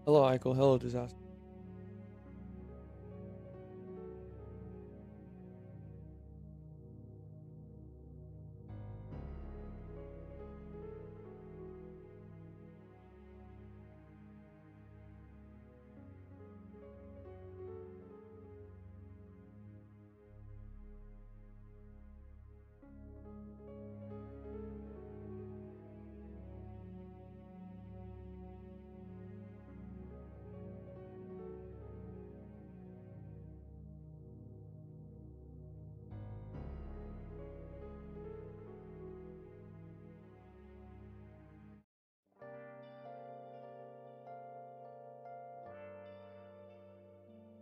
Hello, Eichel. Hello, Disaster.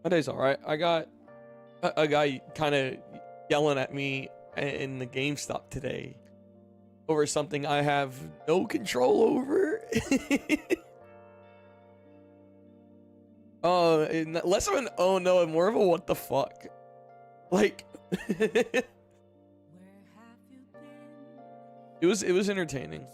My day's alright. I got a guy kind of yelling at me in the GameStop today over something I have no control over. Less of an oh no and more of a what the fuck. Like, it was entertaining.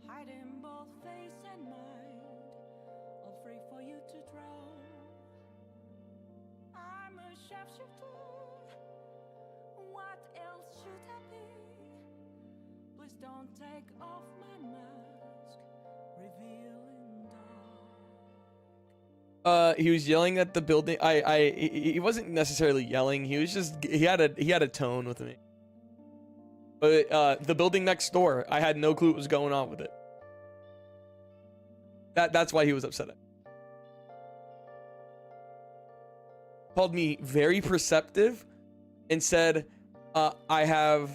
Hiding both face and mind, all free for you to draw. I'm a shapeshifter. What else should I be? Please don't take off my mask, revealing dark. He was yelling at the building. He wasn't necessarily yelling. He was just he had a tone with me. But the building next door, I had no clue what was going on with it. That's why he was upset at me. Called me very perceptive and said I have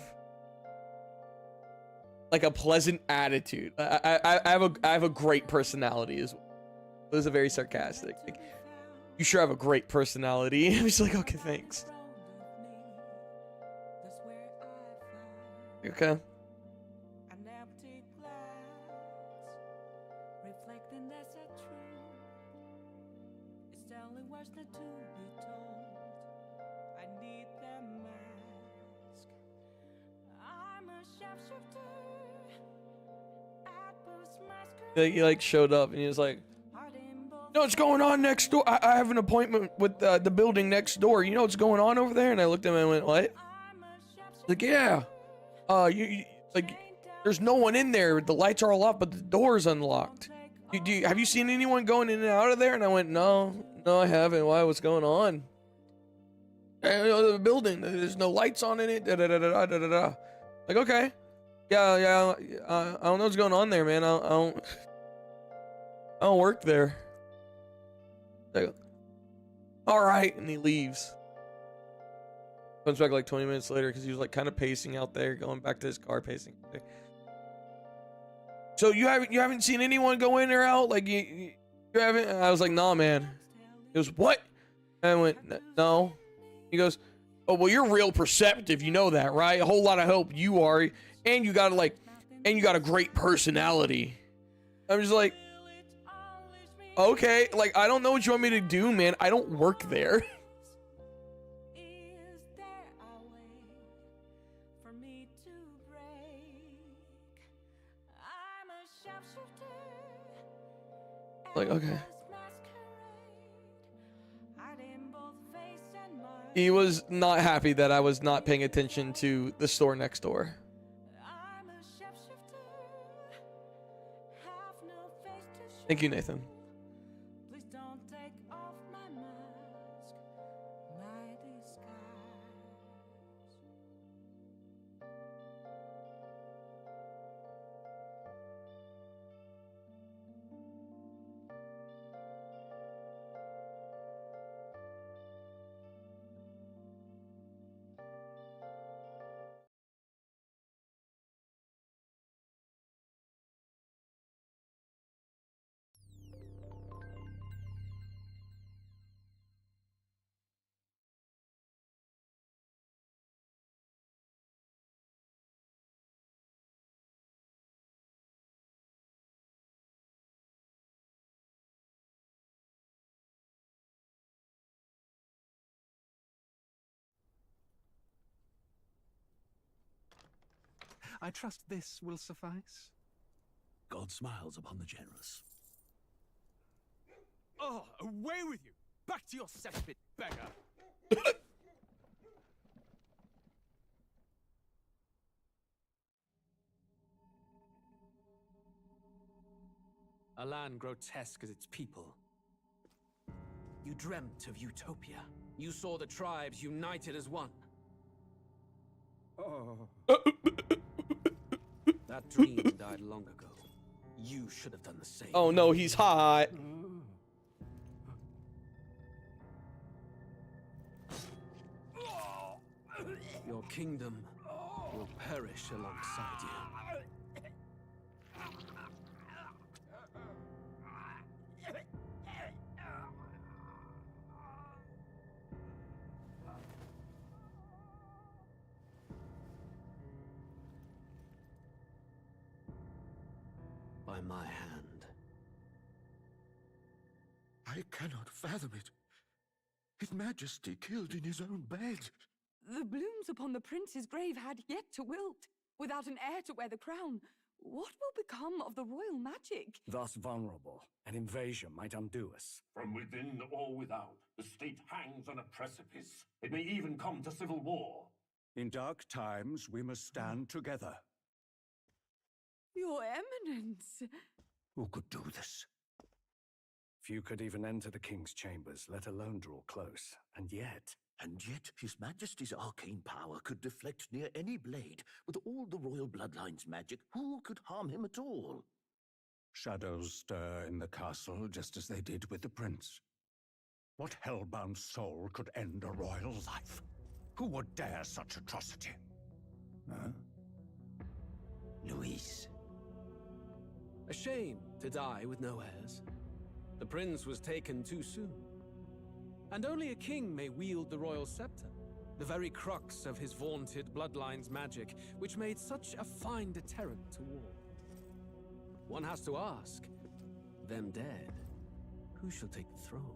like a pleasant attitude. I have a great personality as well. It was a very sarcastic. Like, you sure have a great personality. I was like, okay, thanks. Okay. He like showed up and he was like, "You know what's going on next door? I have an appointment with the building next door. You know what's going on over there?" And I looked at him and went, "What?" Like, yeah. You like, there's no one in there. The lights are all off, but the door's unlocked. Have you seen anyone going in and out of there? And I went, no, I haven't. Why? What's going on? The building, there's no lights on in it. Da da da da da da da. Like, okay, yeah. I don't know what's going on there, man. I don't work there. Like, all right, and he leaves. Comes back like 20 minutes later because he was like kind of pacing out there, going back to his car, pacing. So you haven't seen anyone go in or out? Like you haven't? And I was like, nah, man. He goes, what? And I went, no. He goes, oh well, you're real perceptive. You know that, right? A whole lot of help you are, and you got a great personality. I'm just like, okay, like I don't know what you want me to do, man. I don't work there. Like, okay. He was not happy that I was not paying attention to the store next door. Thank you, Nathan. I trust this will suffice. God smiles upon the generous. Oh, away with you! Back to your cesspit, beggar! A land grotesque as its people. You dreamt of utopia. You saw the tribes united as one. Oh. That dream died long ago. You should have done the same. Oh no, he's hot. Your kingdom will perish alongside you. By my hand. I cannot fathom it. His Majesty killed in his own bed. The blooms upon the prince's grave had yet to wilt. Without an heir to wear the crown, what will become of the royal magic? Thus vulnerable, an invasion might undo us. From within or without, the state hangs on a precipice. It may even come to civil war. In dark times, we must stand together. Your Eminence! Who could do this? Few could even enter the king's chambers, let alone draw close. And yet, His Majesty's arcane power could deflect near any blade. With all the royal bloodline's magic, who could harm him at all? shadows stir in the castle just as they did with the prince. What hellbound soul could end a royal life? Who would dare such atrocity? Huh? Luis. A shame to die with no heirs. The prince was taken too soon. And only a king may wield the royal scepter, the very crux of his vaunted bloodline's magic, which made such a fine deterrent to war. One has to ask, them dead, who shall take the throne?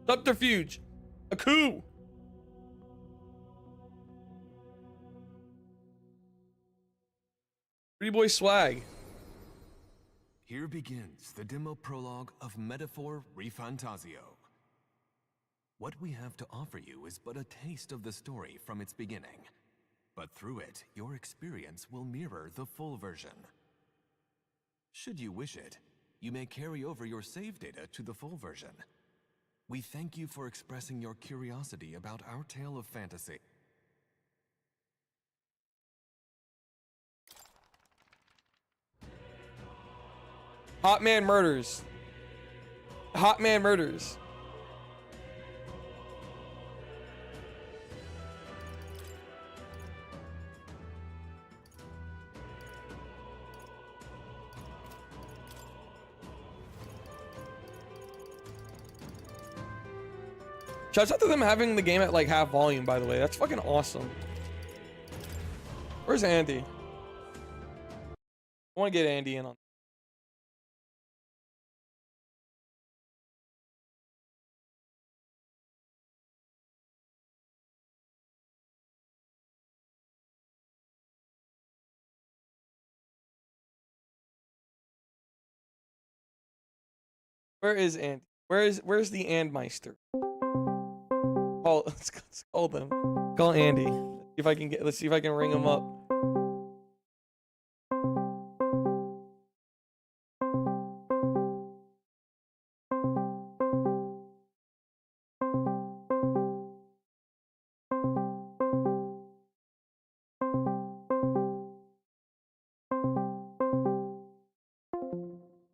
Subterfuge. A coup. Pretty boy swag. Here begins the demo prologue of Metaphor Refantazio. What we have to offer you is but a taste of the story from its beginning, but through it, your experience will mirror the full version. Should you wish it, you may carry over your save data to the full version. We thank you for expressing your curiosity about our tale of fantasy. Hot man murders. Hot man murders. Shouts out to them having the game at like half volume, by the way. That's fucking awesome. Where's Andy? I want to get Andy in on. Where is Andy? Where's the Andmeister? Let's call them. Call Andy. If I can get. Let's see if I can ring him up.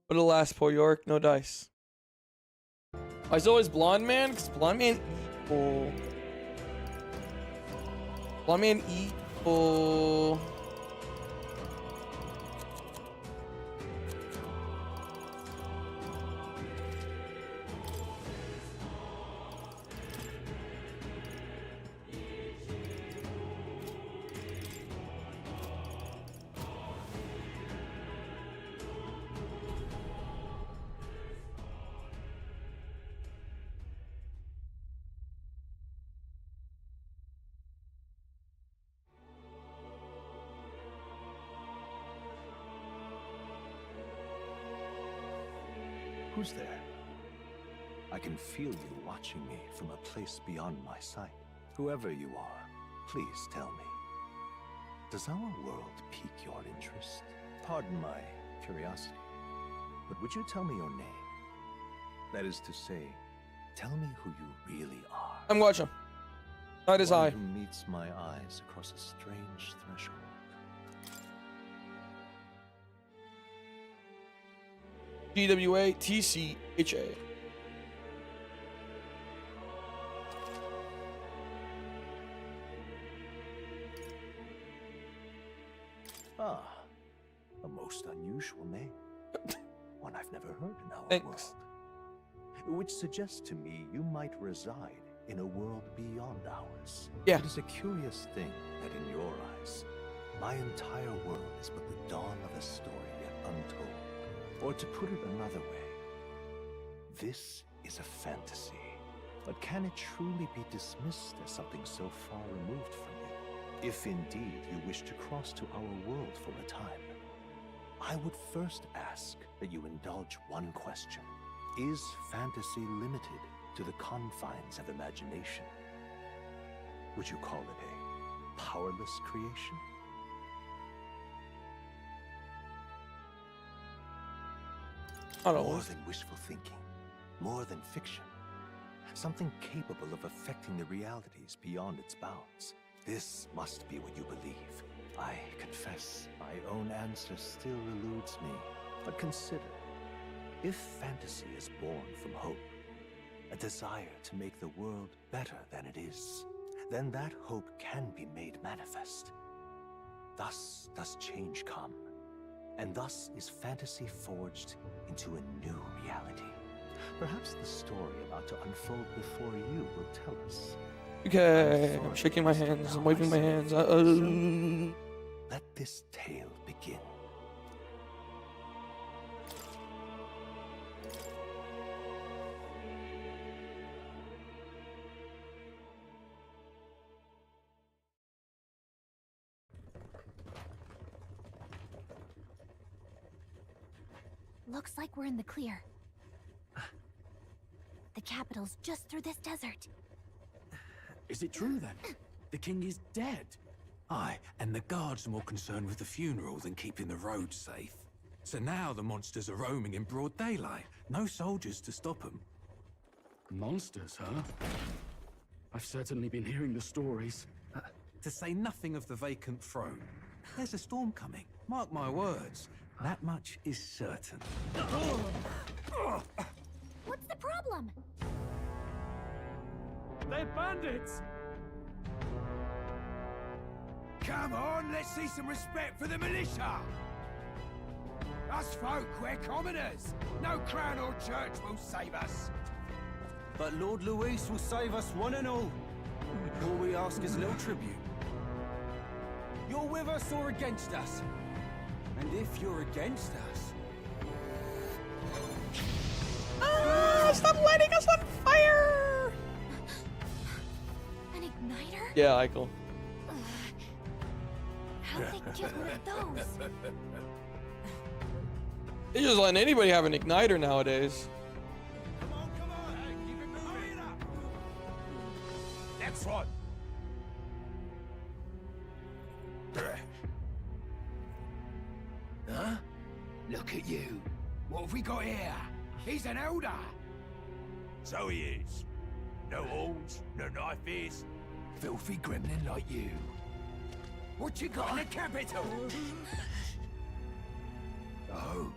But alas, poor York, no dice. I was always blonde man, because blonde man evil. Blonde man evil. Who's there? I can feel you watching me from a place beyond my sight. Whoever you are, please tell me. Does our world pique your interest? Pardon my curiosity, but would you tell me your name? That is to say, tell me who you really are. I'm watching. Not his eye. Who meets my eyes across a strange threshold. GWA TCHA. Ah, a most unusual name. One I've never heard in our Thanks. world. Which suggests to me you might reside in a world beyond ours. Yeah. It is a curious thing that in your eyes, my entire world is but the dawn of a story yet untold. Or to put it another way, this is a fantasy. But can it truly be dismissed as something so far removed from you? If indeed you wish to cross to our world for a time, I would first ask that you indulge one question. Is fantasy limited to the confines of imagination? Would you call it a powerless creation? I don't know. More than wishful thinking, more than fiction. Something capable of affecting the realities beyond its bounds. This must be what you believe. I confess, my own answer still eludes me. But consider, if fantasy is born from hope, a desire to make the world better than it is, then that hope can be made manifest. Thus does change come, and thus is fantasy forged into a new reality. Perhaps the story about to unfold before you will tell us. Okay, I'm shaking my hands, I'm waving my hands. Let this tale begin. Looks like we're in the clear. The capital's just through this desert. Is it true then? The king is dead? Aye, and the guards are more concerned with the funeral than keeping the roads safe. So now the monsters are roaming in broad daylight. No soldiers to stop them. Monsters, huh? I've certainly been hearing the stories. To say nothing of the vacant throne. There's a storm coming. Mark my words. That much is certain. What's the problem? They're bandits! Come on, let's see some respect for the militia! Us folk, we're commoners. No crown or church will save us. But Lord Luis will save us one and all. All we ask is a little tribute. You're with us or against us? And if you're against us... Ah, stop lighting us on fire! An igniter? Yeah, Eichel. How'd they get one of those? They're just letting anybody have an igniter nowadays. Come on, hey, keep it moving up. Next one. Huh? Look at you. What have we got here? He's an elder. So he is. No horns, no knife is. Filthy gremlin like you. What you got in the capital? Oh,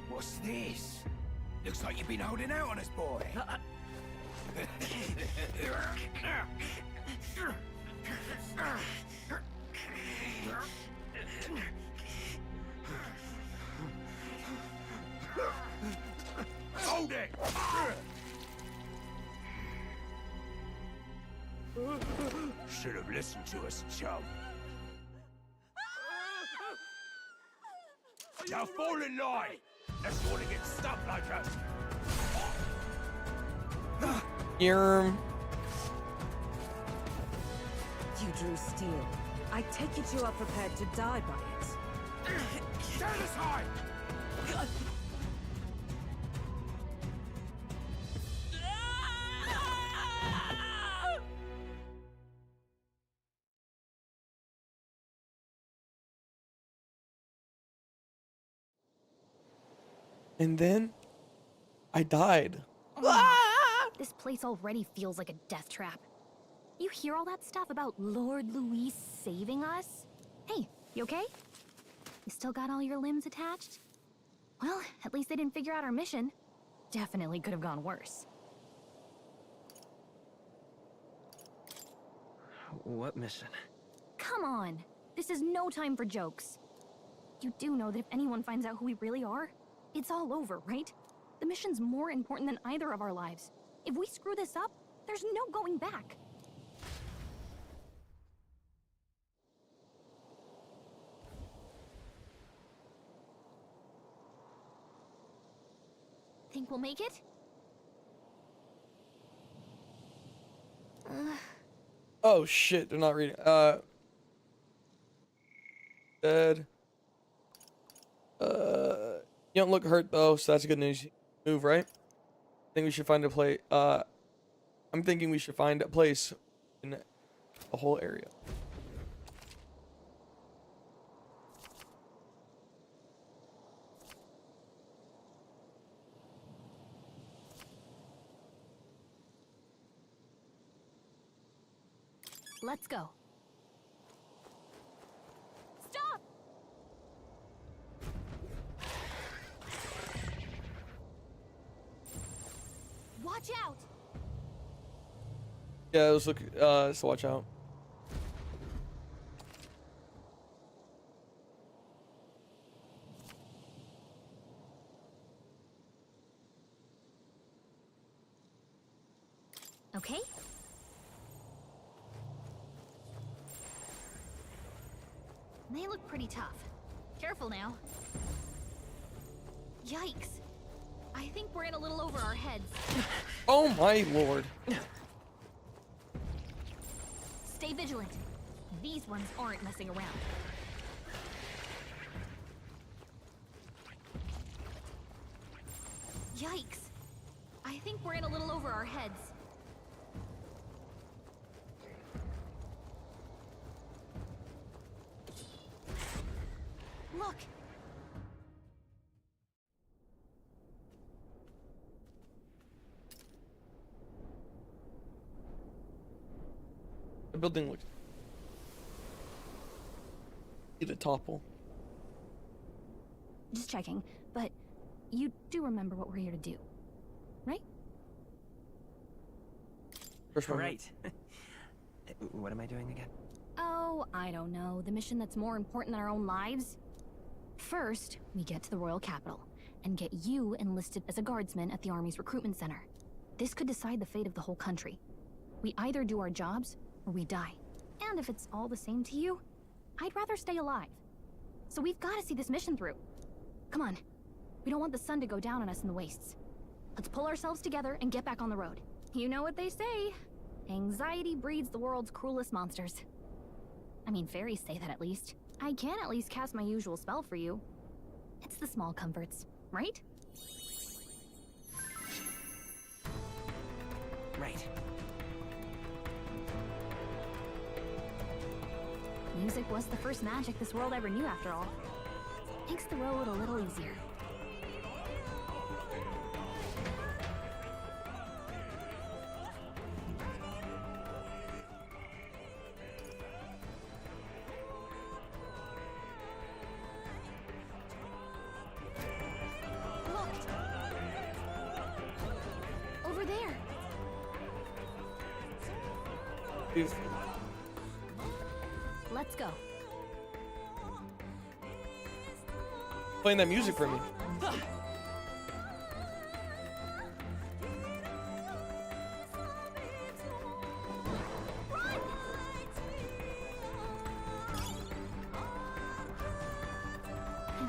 what's this? Looks like you've been holding out on us, boy. Hold it! Should have listened to us, chum. Now fall in line! Let's want to get stuck like us. Yerm. You drew steel. I take it you are prepared to die by it. Stand aside! And then I died. This place already feels like a death trap. You hear all that stuff about Lord Louis saving us? Hey, you okay? You still got all your limbs attached? Well, at least they didn't figure out our mission. Definitely could have gone worse. What mission? Come on! This is no time for jokes. You do know that if anyone finds out who we really are, it's all over, right? The mission's more important than either of our lives. If we screw this up, there's no going back. Think we'll make it? Oh shit, they're not reading. Dead. You don't look hurt though, so that's a good news move, right? I think we should find a place. I'm thinking we should find a place in the whole area. Let's go. Stop! Watch out! Yeah, let's look. So watch out. Okay. They look pretty tough. Careful now. Yikes. I think we're in a little over our heads. Oh my lord. Stay vigilant. These ones aren't messing around. Yikes. I think we're in a little over our heads. Look! The building looks... Need to topple. Just checking, but you do remember what we're here to do, right? Right. What am I doing again? Oh, I don't know. The mission that's more important than our own lives? First, we get to the royal capital and get you enlisted as a guardsman at the army's recruitment center. This could decide the fate of the whole country. We either do our jobs or we die. And if it's all the same to you, I'd rather stay alive. So we've got to see this mission through. Come on. We don't want the sun to go down on us in the wastes. Let's pull ourselves together and get back on the road. You know what they say. Anxiety breeds the world's cruelest monsters. I mean, fairies say that at least. I can at least cast my usual spell for you. It's the small comforts, right? Right. Music was the first magic this world ever knew, after all. Makes the road a little easier. Over there. Let's go. Playing that music for me. I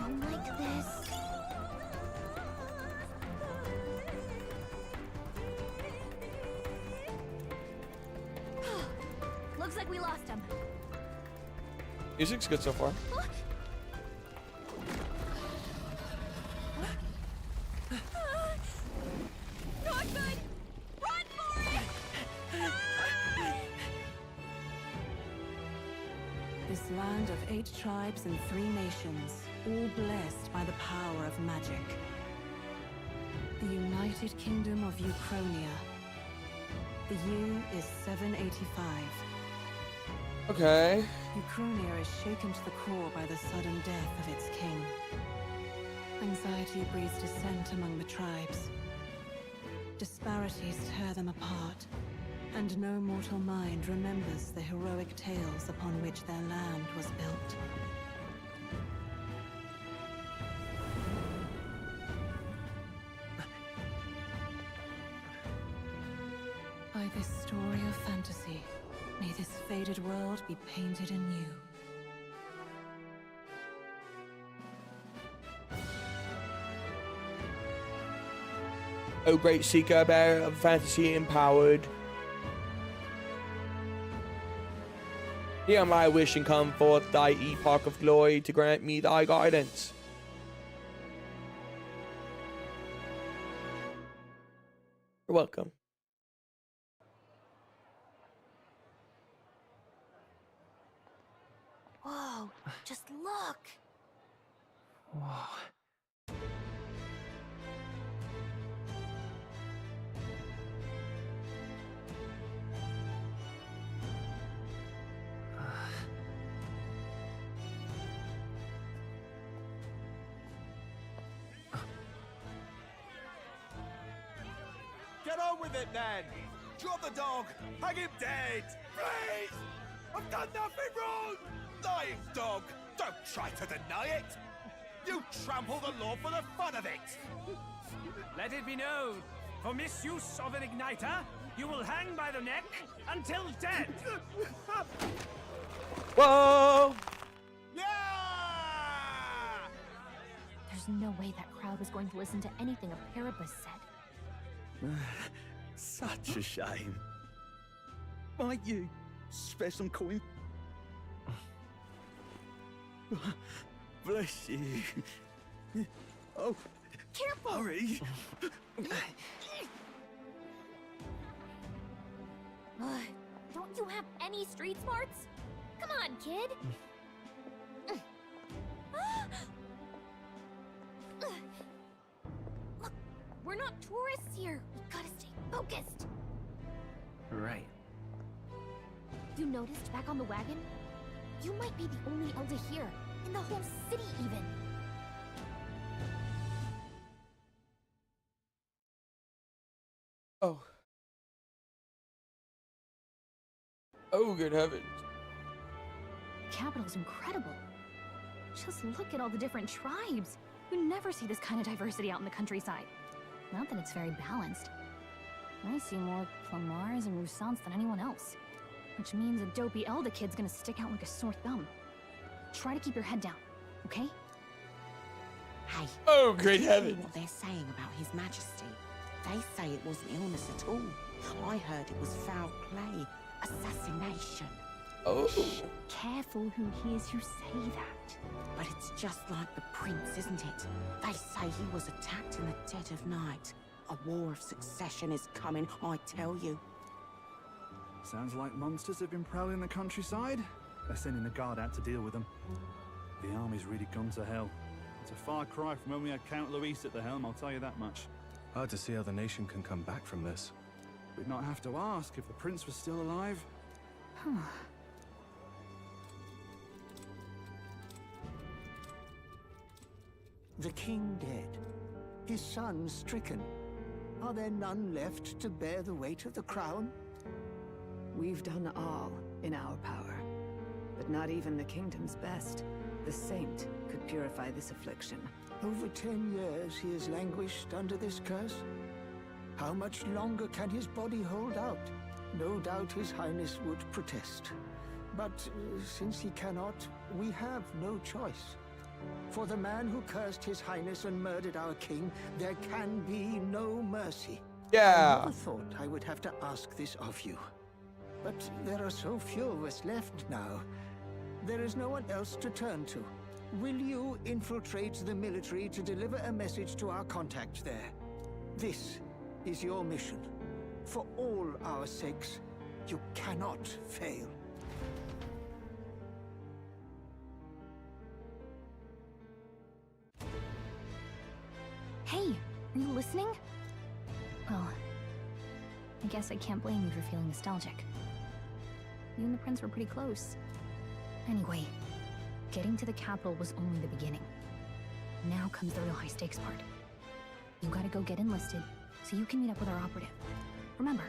don't like this. Looks like we lost him. Music's good so far. Not good! Run for it! This land of 8 tribes and 3 nations, all blessed by the power of magic. The United Kingdom of Uchronia. The year is 785. Okay. Uchronia is shaken to the core by the sudden death of its king. Anxiety breeds dissent among the tribes. Disparities tear them apart, and no mortal mind remembers the heroic tales upon which their land was built. By this story of fantasy, may this faded world be painted anew. O great seeker, bearer of fantasy empowered. Hear my wish and come forth thy epoch of glory to grant me thy guidance. You're welcome. Whoa, just look. Whoa. Get on with it, then! Drop the dog! Hang him dead! Please! I've done nothing wrong! Lying dog! Don't try to deny it! You trample the law for the fun of it! Let it be known, for misuse of an igniter, you will hang by the neck until dead! Whoa! Yeah! There's no way that crowd was going to listen to anything a Paribus said. Such a shame. Might you spare some coin? Bless you. Oh, careful! Hurry! Don't you have any street smarts? Come on, kid! Look, we're not tourists here. We gotta stay focused. Right. You noticed back on the wagon? You might be the only elder here, in the whole city even. Oh. Oh, good heavens. The capital's incredible. Just look at all the different tribes. You never see this kind of diversity out in the countryside. Not that it's very balanced. I see more Clamars and Roussants than anyone else. Which means a dopey Elda kid's gonna stick out like a sore thumb. Try to keep your head down, okay? Hey. Oh, great did you hear heavens. what they're saying about His Majesty? They say it wasn't illness at all. I heard it was foul play, assassination. Oh. Shh, careful who hears you say that. But it's just like the prince, isn't it? They say he was attacked in the dead of night. A war of succession is coming, I tell you. Sounds like monsters have been prowling the countryside. They're sending the guard out to deal with them. The army's really gone to hell. It's a far cry from when we had Count Luis at the helm, I'll tell you that much. Hard to see how the nation can come back from this. We'd not have to ask if the prince was still alive. The king dead, his son stricken. Are there none left to bear the weight of the crown? We've done all in our power, but not even the kingdom's best, the saint, could purify this affliction. Over 10 years he has languished under this curse. How much longer can his body hold out? No doubt his highness would protest. But since he cannot, we have no choice. For the man who cursed his highness and murdered our king, there can be no mercy. Yeah. I never thought I would have to ask this of you. But there are so few of us left now. There is no one else to turn to. Will you infiltrate the military to deliver a message to our contact there? This is your mission. For all our sakes, you cannot fail. Hey, Are you listening? Well, I guess I can't blame you for feeling nostalgic. You and the prince were pretty close. Anyway, getting to the capital was only the beginning. Now comes the real high-stakes part. You gotta go get enlisted, so you can meet up with our operative. Remember,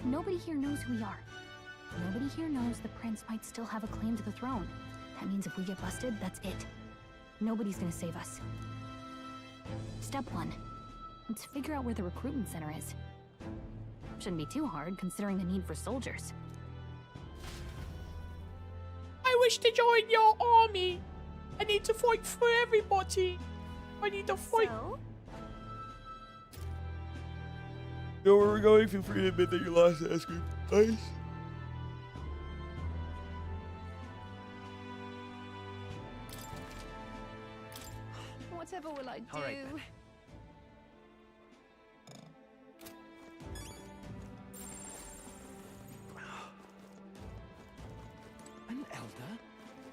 nobody here knows who we are. Nobody here knows the prince might still have a claim to the throne. That means if we get busted, that's it. Nobody's gonna save us. Step 1. Let's figure out where the recruitment center is. Shouldn't be too hard, considering the need for soldiers. I wish to join your army. I need to fight for everybody. I need to fight. So? Know where we're going? Feel free to admit that you lost the escape. Nice. Whatever will I do? All right, then. An elder?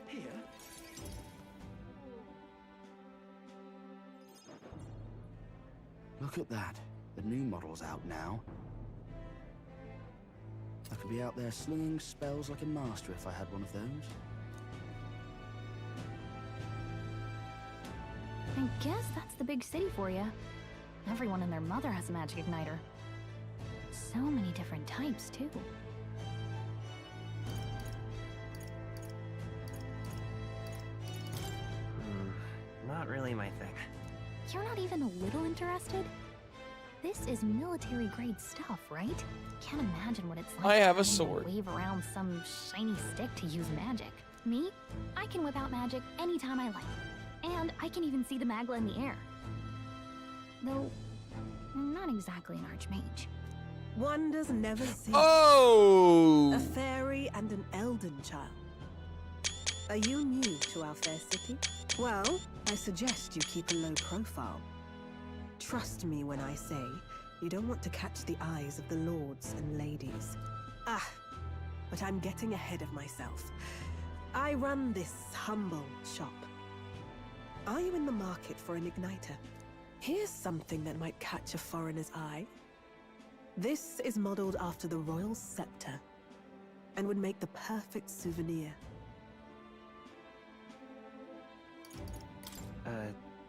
Here? Look at that. The new model's out now. I could be out there slinging spells like a master if I had one of those. I guess that's the big city for you. Everyone and their mother has a magic igniter. So many different types, too. Not really my thing. You're not even a little interested? This is military-grade stuff, right? Can't imagine what it's like I have a having to sword. wave around some shiny stick to use magic. Me? I can whip out magic anytime I like. And I can even see the Magla in the air. Though, I'm not exactly an archmage. Wonders never cease. Oh! A fairy and an elden child. Are you new to our fair city? Well, I suggest you keep a low profile. Trust me when I say you don't want to catch the eyes of the lords and ladies. Ah, but I'm getting ahead of myself. I run this humble shop. Are you in the market for an igniter? Here's something that might catch a foreigner's eye. This is modeled after the royal scepter and would make the perfect souvenir.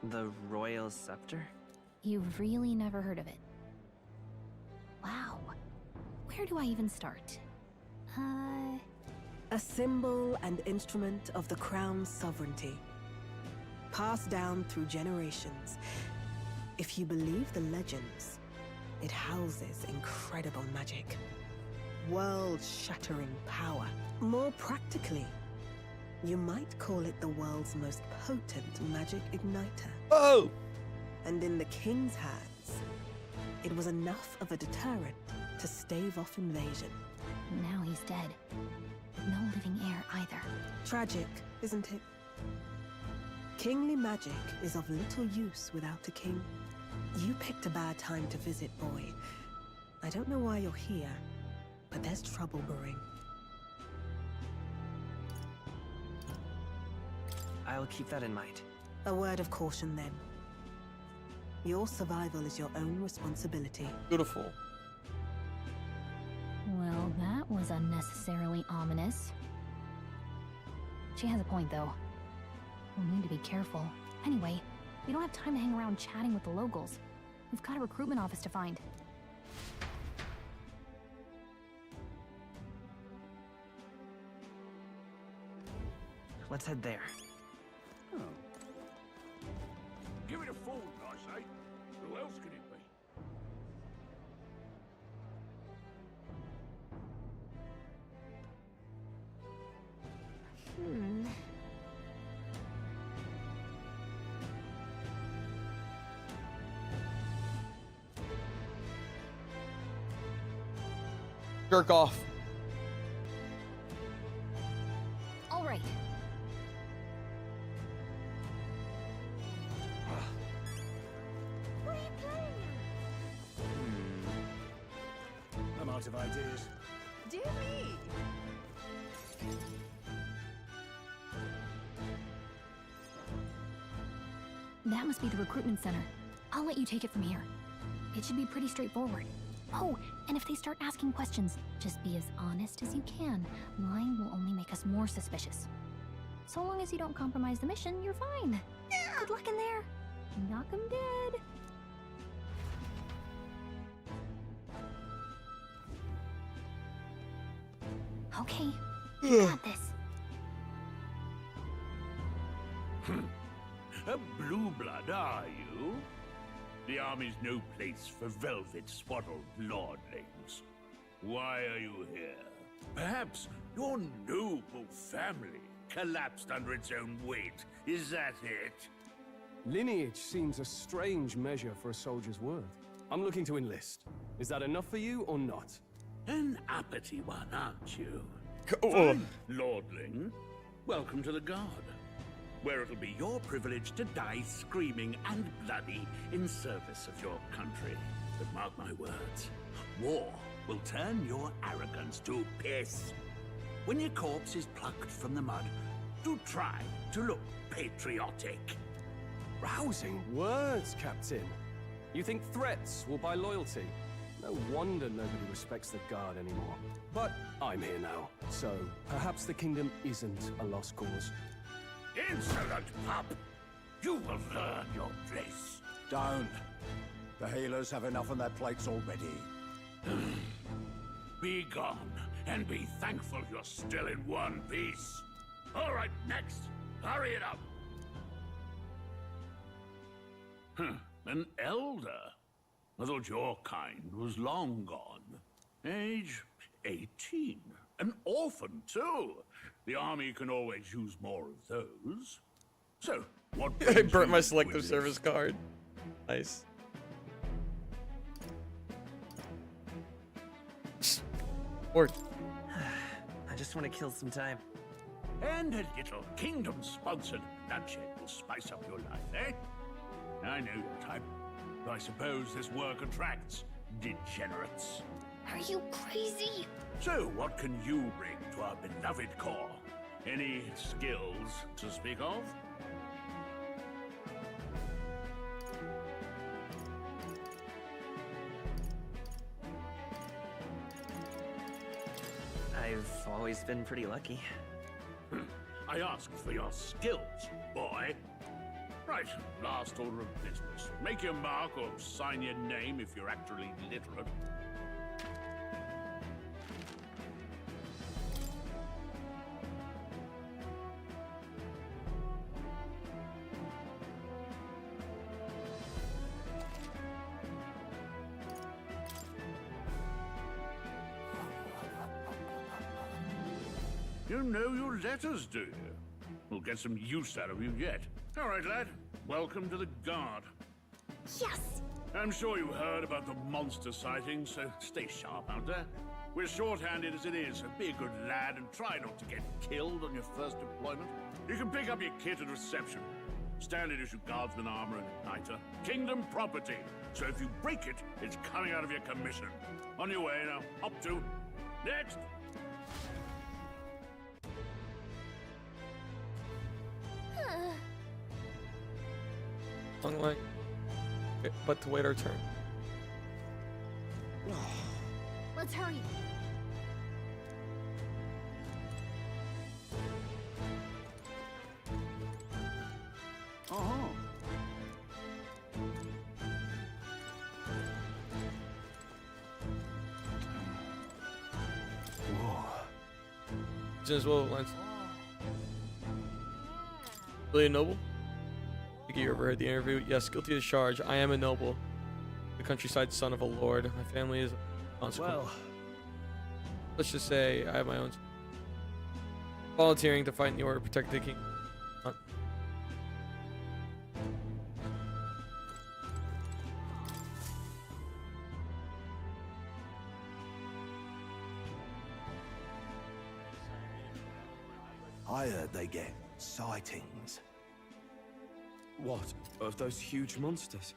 The royal scepter? You've really never heard of it. Wow. Where do I even start? A symbol and instrument of the crown's sovereignty. Passed down through generations. If you believe the legends, it houses incredible magic. World-shattering power. More practically, you might call it the world's most potent magic igniter. Oh! And in the king's hands, it was enough of a deterrent to stave off invasion. Now he's dead. No living heir either. Tragic, isn't it? Kingly magic is of little use without a king. You picked a bad time to visit, boy. I don't know why you're here, but there's trouble brewing. I'll keep that in mind. A word of caution, then. Your survival is your own responsibility. Beautiful. Well, that was unnecessarily ominous. She has a point, though. We'll need to be careful. Anyway, we don't have time to hang around chatting with the locals. We've got a recruitment office to find. Let's head there. Oh. Give it a fold, I say. Who else could it be? Jerk off. All right. What are you playing at? I'm out of ideas. Dear me! That must be the recruitment center. I'll let you take it from here. It should be pretty straightforward. Oh, and if they start asking questions, just be as honest as you can. Lying will only make us more suspicious. So long as you don't compromise the mission, you're fine. Good luck in there. Knock 'em dead. Okay, you got this. A blue blood, are you? The army's no place for velvet-swaddled lordlings. Why are you here? Perhaps your noble family collapsed under its own weight. Is that it? Lineage seems a strange measure for a soldier's worth. I'm looking to enlist. Is that enough for you or not? An uppity one, aren't you? Oh. Fine, lordling. Welcome to the Guard, where it'll be your privilege to die screaming and bloody in service of your country. But mark my words, war will turn your arrogance to piss. When your corpse is plucked from the mud, do try to look patriotic. Rousing words, Captain. You think threats will buy loyalty? No wonder nobody respects the Guard anymore. But I'm here now, so perhaps the kingdom isn't a lost cause. Insolent pup! You will learn your place. Don't. The healers have enough on their plates already. Be gone, and be thankful you're still in one piece. All right, next. Hurry it up. An elder? I thought your kind was long gone. Age 18. An orphan, too. The army can always use more of those. So, what I burnt my selective service card. Nice. Or I just want to kill some time. And a little kingdom-sponsored bloodshed will spice up your life, eh? I know your type. I suppose this work attracts degenerates. Are you crazy? So, what can you bring to our beloved corps? Any skills to speak of? I've always been pretty lucky. I asked for your skills, boy. Right, last order of business. Make your mark or sign your name if you're actually literate. You know your letters, do you? We'll get some use out of you yet. All right, lad. Welcome to the Guard. Yes! I'm sure you heard about the monster sightings, so stay sharp out there. We're short-handed as it is, so be a good lad and try not to get killed on your first deployment. You can pick up your kit at reception. Standard issue guardsman armor and igniter. Kingdom property. So if you break it, it's coming out of your commission. On your way now. Up to. Next! long line. But to wait our turn. Let's hurry. Oh. As well, Lance. Really a noble? I think you overheard the interview. Yes, guilty as charged. I am a noble. The countryside son of a lord. My family is consequent. Well, let's just say I have my own. Volunteering to fight in the order to protect the king. I heard they get sightings. what? Of those huge monsters?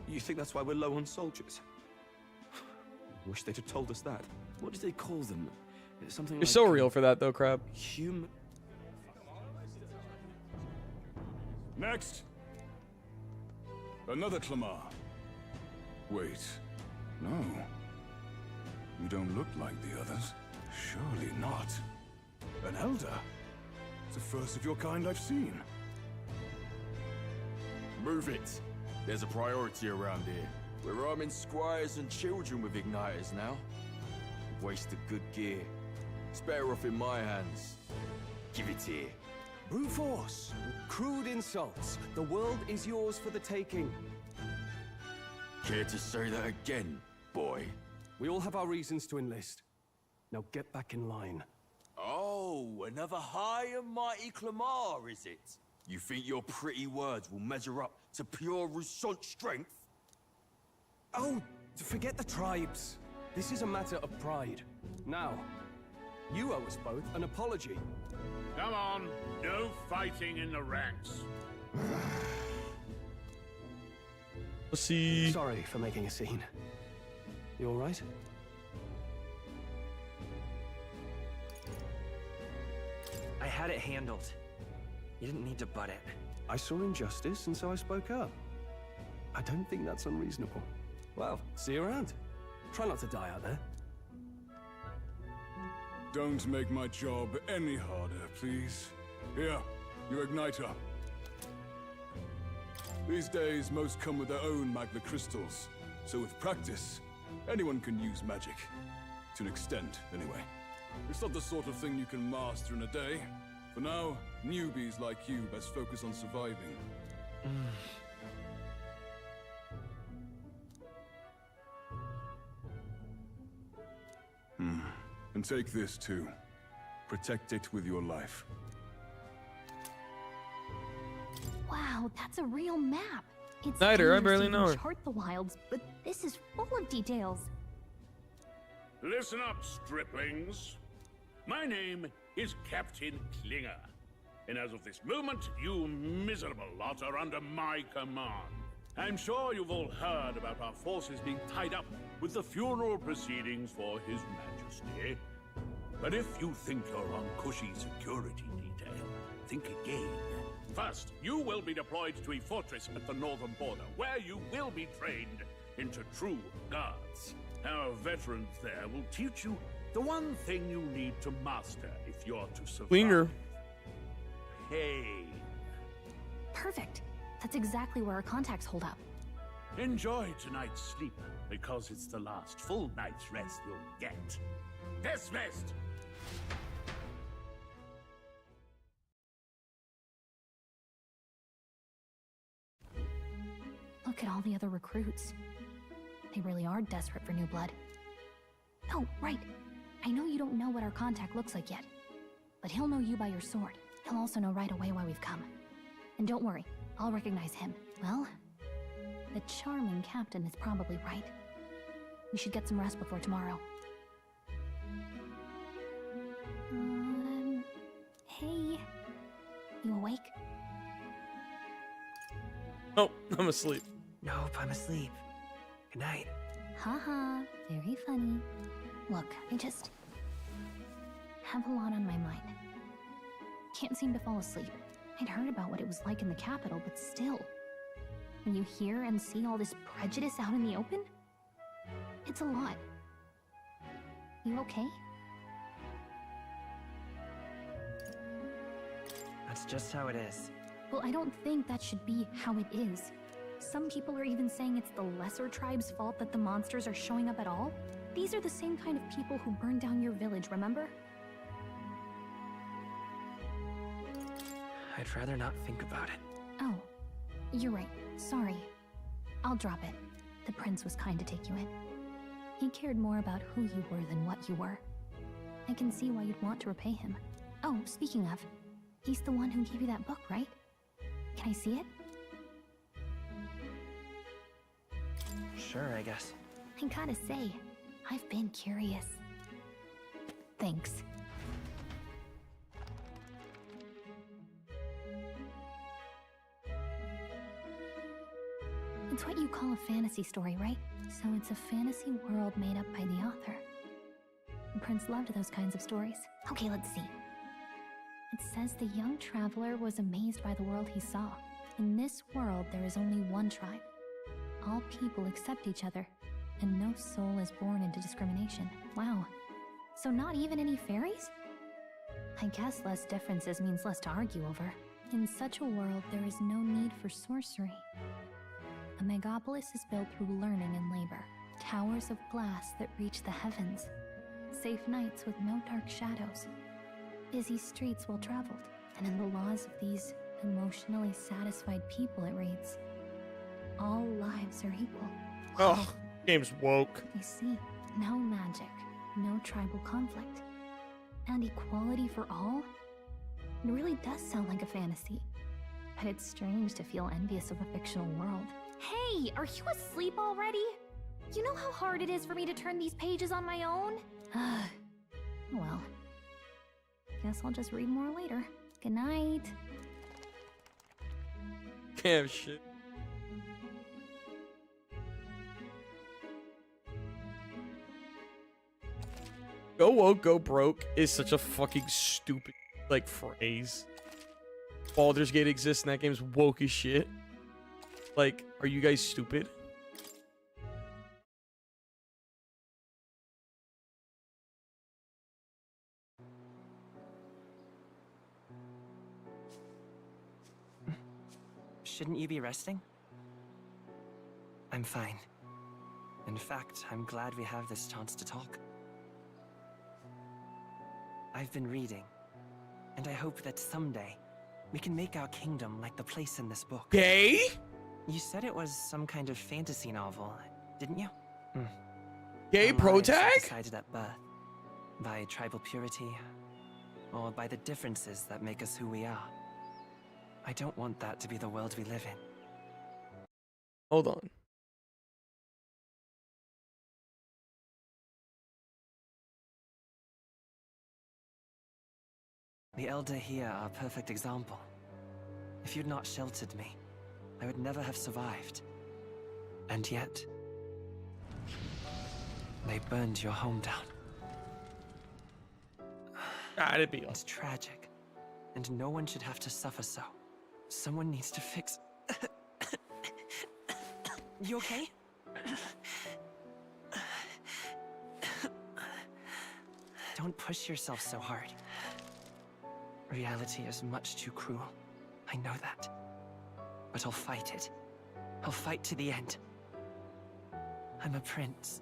You think that's why we're low on soldiers? Wish they'd have told us that. What did they call them? Something You're like so real for that though, Crab. Next. Another Clamar. Wait, no. You don't look like the others. Surely not. An elder? It's the first of your kind I've seen. Move it. There's a priority around here. We're arming squires and children with igniters now. Waste of good gear. It's better off in my hands. Give it here. Brute force, crude insults. The world is yours for the taking. Care to say that again, boy? We all have our reasons to enlist. Now get back in line. Oh, another high and mighty Clamar, is it? You think your pretty words will measure up to pure Rousseau strength? Oh, forget the tribes. This is a matter of pride. Now, you owe us both an apology. Come on, no fighting in the ranks. Let's see. Sorry for making a scene. You all right? I had it handled. You didn't need to butt it. I saw injustice, and so I spoke up. I don't think that's unreasonable. Well, see you around. Try not to die out there. Don't make my job any harder, please. Here, your igniter. These days, most come with their own magna crystals. So with practice, anyone can use magic. To an extent, anyway. It's not the sort of thing you can master in a day. For now, newbies like you best focus on surviving. And take this too. Protect it with your life. Wow, that's a real map. It's Snyder, I barely easy know to her. chart the wilds, but this is full of details. Listen up, striplings. My name is Captain Klinger. And as of this moment, you miserable lot are under my command. I'm sure you've all heard about our forces being tied up with the funeral proceedings for His Majesty. But if you think you're on cushy security detail, think again. First, you will be deployed to a fortress at the northern border, where you will be trained into true guards. Our veterans there will teach you the one thing you need to master if you're to survive. Winger. Pain. Perfect. That's exactly where our contacts hold up. Enjoy tonight's sleep, because it's the last full night's rest you'll get. Dismissed! Look at all the other recruits. They really are desperate for new blood. Oh, right. I know you don't know what our contact looks like yet, but he'll know you by your sword. He'll also know right away why we've come. And don't worry, I'll recognize him. Well, the charming captain is probably right. We should get some rest before tomorrow. Hey. You awake? Oh, I'm asleep. Nope, I'm asleep. Good night. Haha, very funny. Look, I just have a lot on my mind. Can't seem to fall asleep. I'd heard about what it was like in the capital, but still. When you hear and see all this prejudice out in the open, it's a lot. You okay? That's just how it is. Well, I don't think that should be how it is. Some people are even saying it's the lesser tribe's fault that the monsters are showing up at all. These are the same kind of people who burned down your village, remember? I'd rather not think about it. Oh, you're right. Sorry. I'll drop it. The prince was kind to take you in. He cared more about who you were than what you were. I can see why you'd want to repay him. Oh, speaking of, he's the one who gave you that book, right? Can I see it? Sure, I guess. I gotta say, I've been curious. Thanks. It's what you call a fantasy story, right? So it's a fantasy world made up by the author. The prince loved those kinds of stories. Okay, let's see. It says the young traveler was amazed by the world he saw. In this world, there is only one tribe, all people accept each other, and no soul is born into discrimination. Wow. So not even any fairies? I guess less differences means less to argue over. In such a world, there is no need for sorcery. A megapolis is built through learning and labor. Towers of glass that reach the heavens. Safe nights with no dark shadows. Busy streets well traveled. And in the laws of these emotionally satisfied people, it reads, all lives are equal. Oh, game's woke. I see. No magic, no tribal conflict, and equality for all? It really does sound like a fantasy. But it's strange to feel envious of a fictional world. Hey, are you asleep already? You know how hard it is for me to turn these pages on my own? Well, guess I'll just read more later. Good night. Damn shit. Go woke, go broke is such a fucking stupid, like, phrase. Baldur's Gate exists and that game's woke as shit. Like, are you guys stupid? Shouldn't you be resting? I'm fine. In fact, I'm glad we have this chance to talk. I've been reading, and I hope that someday we can make our kingdom like the place in this book. Gay? You said it was some kind of fantasy novel, didn't you? Gay protag? Decided at birth, by tribal purity, or by the differences that make us who we are. I don't want that to be the world we live in. Hold on. The Elder here are a perfect example. If you'd not sheltered me, I would never have survived. And yet, they burned your home down. Gotta be. It's tragic, and no one should have to suffer so. Someone needs to fix... You okay? Don't push yourself so hard. Reality is much too cruel. I know that. But I'll fight it. I'll fight to the end. I'm a prince.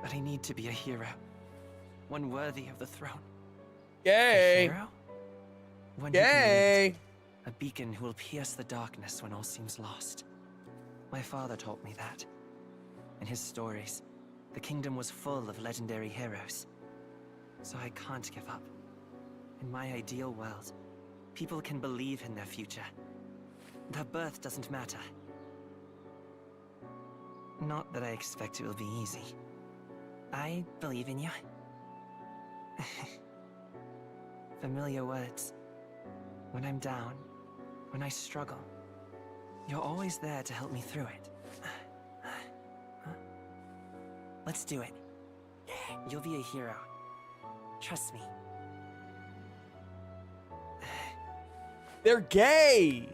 But I need to be a hero. One worthy of the throne. Gay! A hero? One Gay! A beacon who will pierce the darkness when all seems lost. My father taught me that. In his stories, the kingdom was full of legendary heroes. So I can't give up. In my ideal world, people can believe in their future. Their birth doesn't matter. Not that I expect it will be easy. I believe in you. Familiar words. When I'm down, when I struggle, you're always there to help me through it. Let's do it. You'll be a hero. Trust me. They're gay!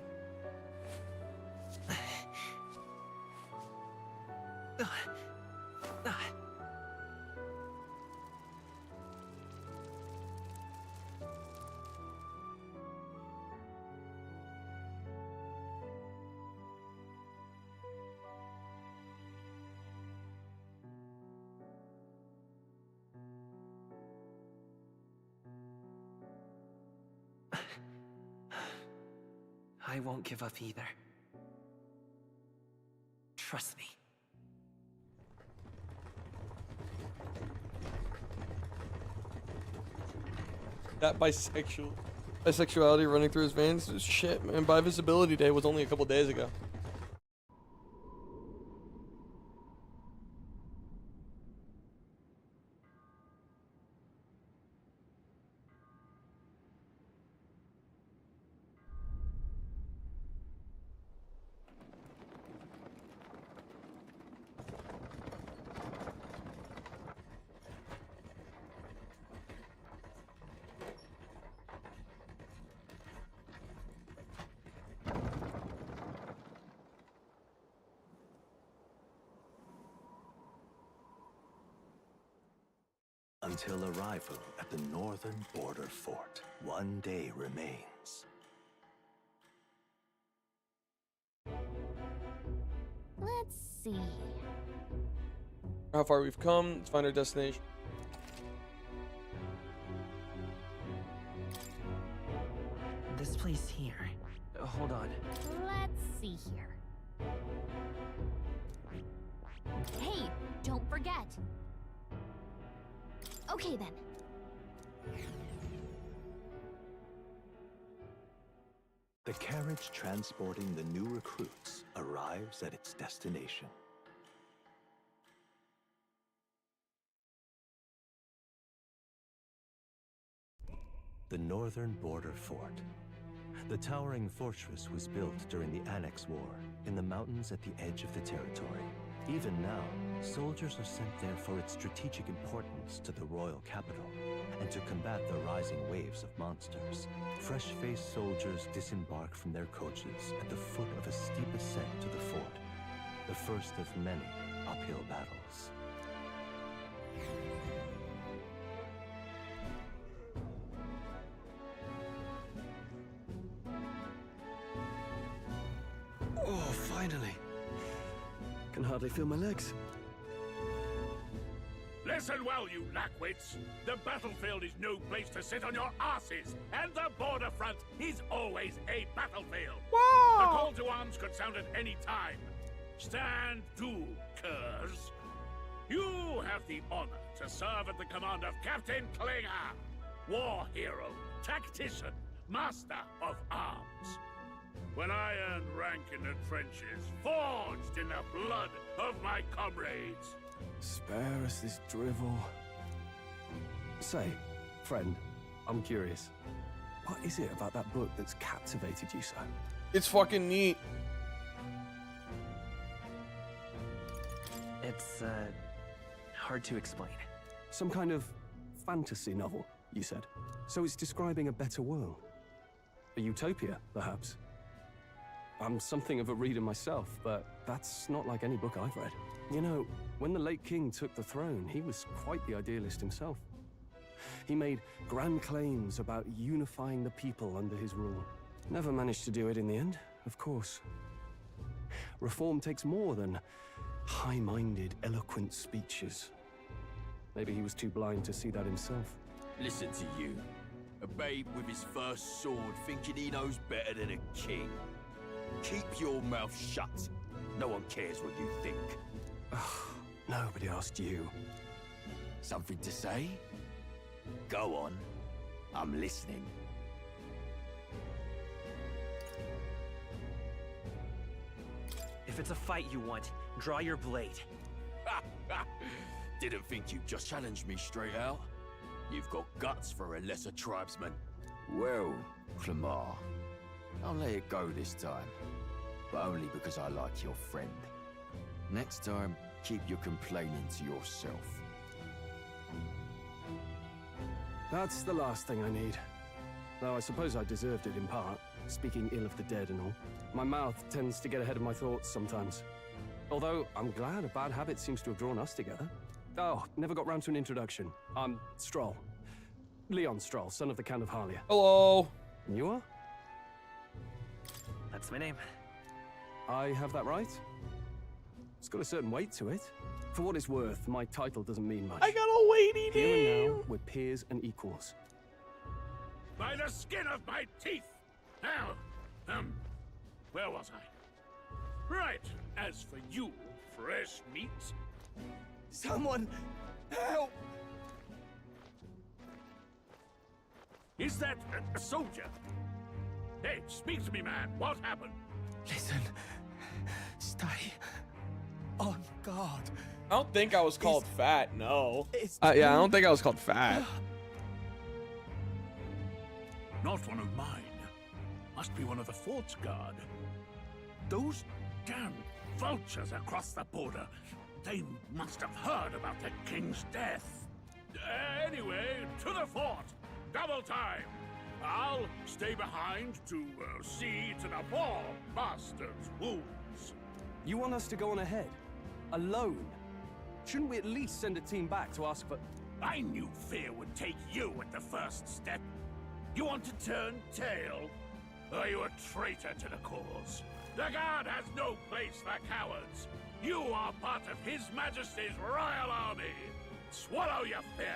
I won't give up either. Trust me. That bisexuality running through his veins is shit, man. Bi Visibility Day was only a couple days ago. until arrival at the northern border fort. One day remains. Let's see. How far we've come. Let's find our destination. This place here. Hold on. Let's see here. Hey, don't forget. Okay then. The carriage transporting the new recruits arrives at its destination. The northern border fort. The towering fortress was built during the Annex War in the mountains at the edge of the territory. Even now, soldiers are sent there for its strategic importance to the royal capital and to combat the rising waves of monsters. Fresh-faced soldiers disembark from their coaches at the foot of a steep ascent to the fort, the first of many uphill battles. Oh, finally. Can hardly feel my legs. Listen well, you lackwits. The battlefield is no place to sit on your asses, and the border front is always a battlefield. Whoa! The call to arms could sound at any time. Stand to, curs. You have the honor to serve at the command of Captain Klinger, war hero, tactician, master of arms. When I earned rank in the trenches, forged in the blood of my comrades. Spare us this drivel. Say, friend, I'm curious. What is it about that book that's captivated you so? It's fucking neat. It's, hard to explain. Some kind of fantasy novel, you said. So it's describing a better world. A utopia, perhaps. I'm something of a reader myself, but that's not like any book I've read. You know, when the late king took the throne, he was quite the idealist himself. He made grand claims about unifying the people under his rule. Never managed to do it in the end, of course. Reform takes more than high-minded, eloquent speeches. Maybe he was too blind to see that himself. Listen to you. A babe with his first sword thinking he knows better than a king. Keep your mouth shut. No one cares what you think. Nobody asked you. Something to say? Go on. I'm listening. If it's a fight you want, draw your blade. Didn't think you'd just challenge me straight out. You've got guts for a lesser tribesman. Well, Clemar, I'll let it go this time. But only because I like your friend. Next time, keep your complaining to yourself. That's the last thing I need. Though I suppose I deserved it in part, speaking ill of the dead and all. My mouth tends to get ahead of my thoughts sometimes. Although, I'm glad a bad habit seems to have drawn us together. Oh, never got round to an introduction. I'm Stroll. Leon Stroll, son of the Count of Harlia. Hello. And you are? That's my name. I have that right? It's got a certain weight to it. For what it's worth, my title doesn't mean much. I got a weighty Here name. and now, we're peers and equals. By the skin of my teeth! Now, where was I? Right, as for you, fresh meat... Someone, help! Is that a soldier? Hey, speak to me, man. What happened? Listen, stay on guard. I don't think I was called fat, no. Yeah, I don't think I was called fat. Not one of mine. Must be one of the fort's guard. Those damn vultures across the border. They must have heard about the king's death. Anyway, to the fort. Double time. I'll stay behind to see to the poor bastard's wounds. You want us to go on ahead? Alone? Shouldn't we at least send a team back to ask for... I knew fear would take you at the first step. You want to turn tail? Are you a traitor to the cause? The Guard has no place for cowards. You are part of His Majesty's Royal Army. Swallow your fear.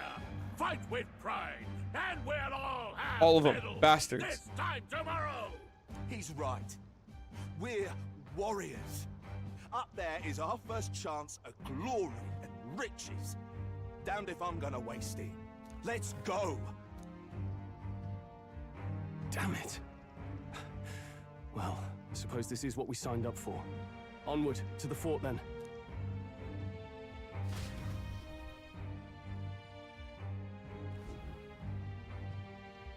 Fight with pride. And we'll all have All of them, medals bastards. this time tomorrow. He's right. We're warriors. Up there is our first chance at glory and riches. Damned if I'm gonna waste it. Let's go! Damn it. Well, I suppose this is what we signed up for. Onward, to the fort then.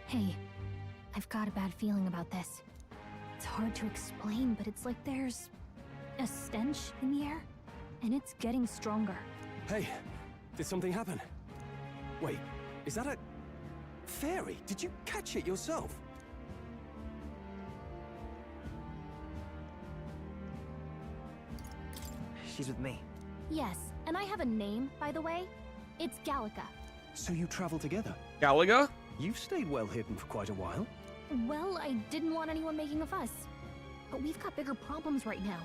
Hey, I've got a bad feeling about this. It's hard to explain, but it's like there's a stench in the air, and it's getting stronger. Hey, did something happen? Wait, is that a fairy? Did you catch it yourself? She's with me. Yes, and I have a name, by the way. It's Gallica. So you travel together? Galaga? You've stayed well hidden for quite a while. Well, I didn't want anyone making a fuss. But we've got bigger problems right now.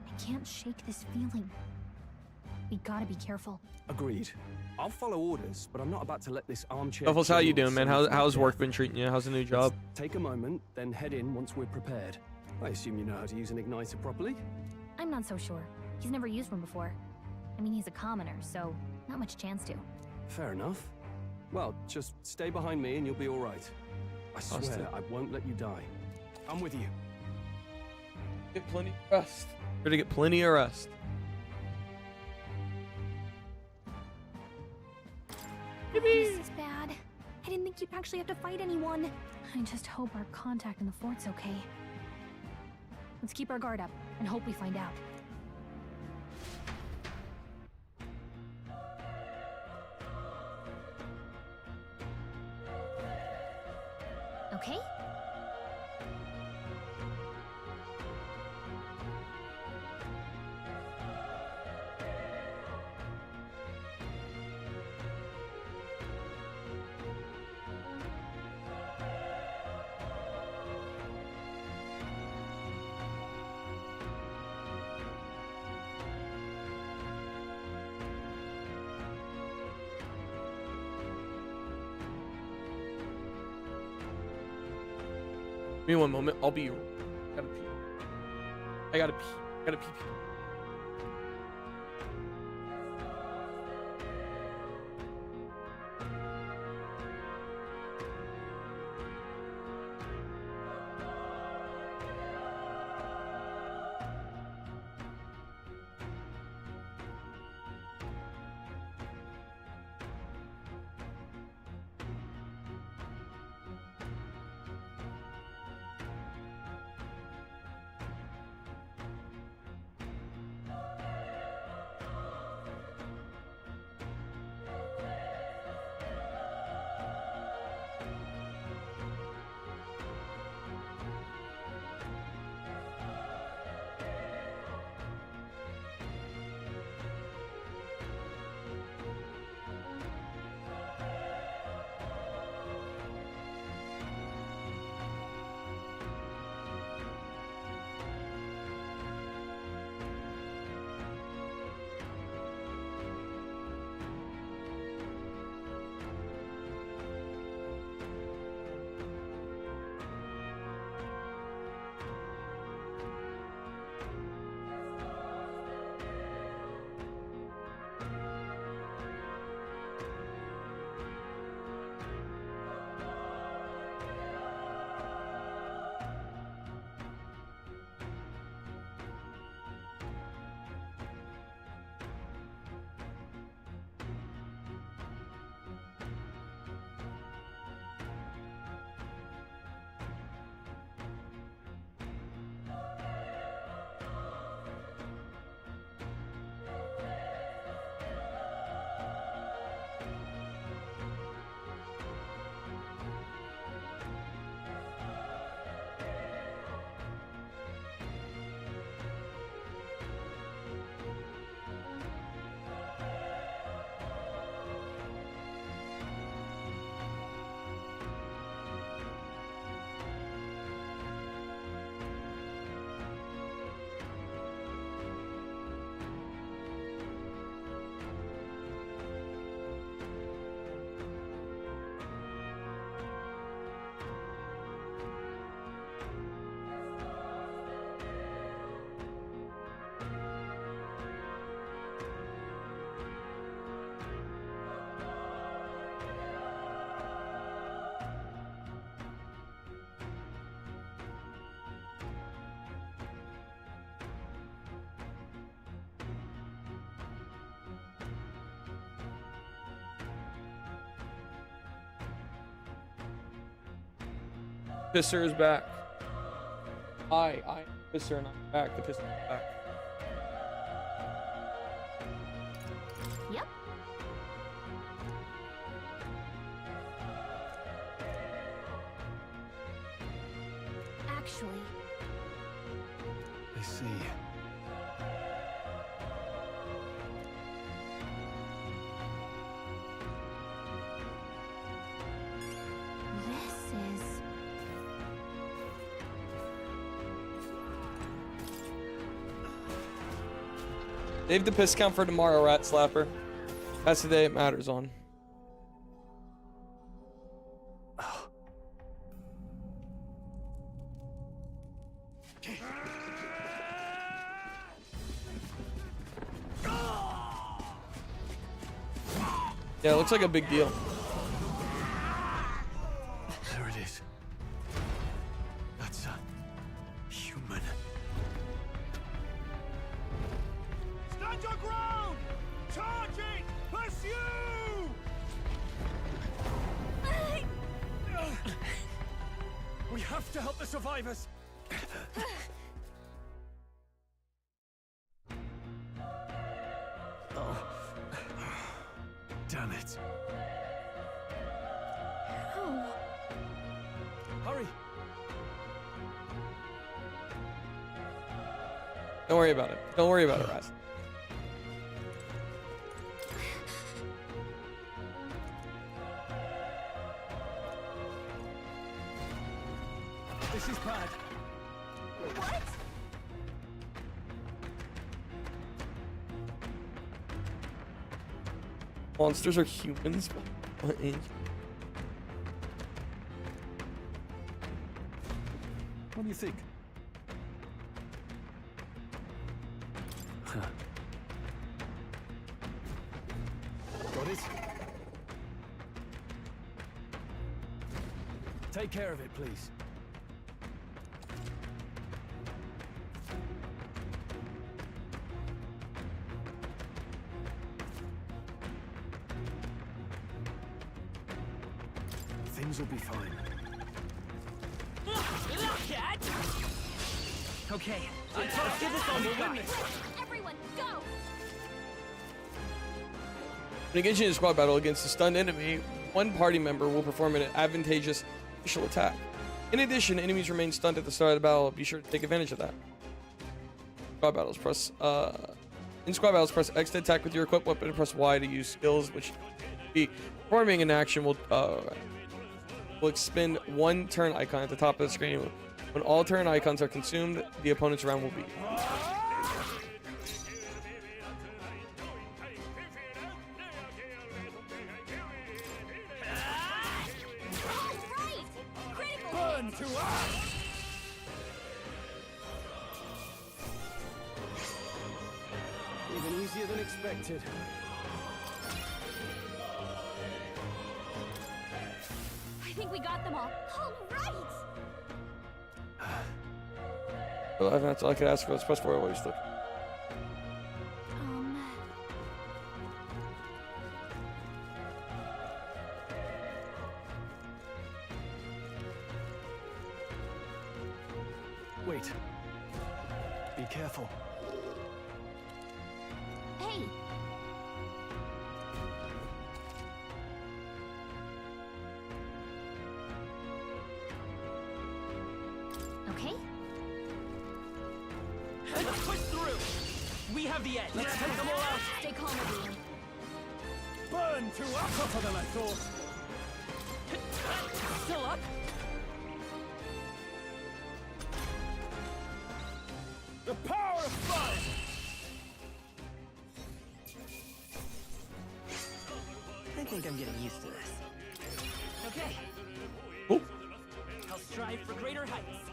I can't shake this feeling. We gotta be careful. Agreed. I'll follow orders, but I'm not about to let this armchair... Duffels, how you general doing, man? send me to my How's work death. been treating you? How's the new job? Let's take a moment, then head in once we're prepared. I assume you know how to use an igniter properly? I'm not so sure. He's never used one before. I mean, he's a commoner, so not much chance to. Fair enough. Well, just stay behind me and you'll be all right. I swear I won't let you die. I'm with you. Get plenty of rest. Better get plenty of rest. This is bad. I didn't think you'd actually have to fight anyone. I just hope our contact in the fort's okay. Let's keep our guard up and hope we find out. Okay? Give me one moment. I'll be. Gotta pee. I gotta pee. Gotta pee. Pisser is back. I am Pisser and I'm back. The Pisser is back. Yep. Actually, I see. this is... Save the piss count for tomorrow, Rat Slapper. That's the day it matters on. Yeah, it looks like a big deal. There it is. That's a human. Stand your ground! Charging! Pursue! We have to help the survivors. Oh. Damn it. Oh. Hurry. Don't worry about it. Don't worry about it, Raz. This is bad. What? Monsters are humans. What is- What do you think? Huh. Got it? Take care of it, please. Things will be fine. Okay, let's give this all a win. Everyone, go! When engaging in a squad battle against a stunned enemy, one party member will perform an advantageous initial attack. In addition, enemies remain stunned at the start of the battle. Be sure to take advantage of that. Squad battles, in squad battles, press X to attack with your equipped weapon and press Y to use skills, which be performing an action will expend one turn icon at the top of the screen. When all turn icons are consumed, the opponent's round will be. Burn to us! Even easier than expected. I think we got them all. All right! Well, that's all I could ask for. Let's press forward while you still. Wait. Be careful. Hey! Okay? Let's push through! We have the edge! Let's take them all out! Stay calm, everyone. Burn to us! Tougher than I thought. Still up? The power of fire! I think I'm getting used to this. Okay. Oh. I'll strive for greater heights.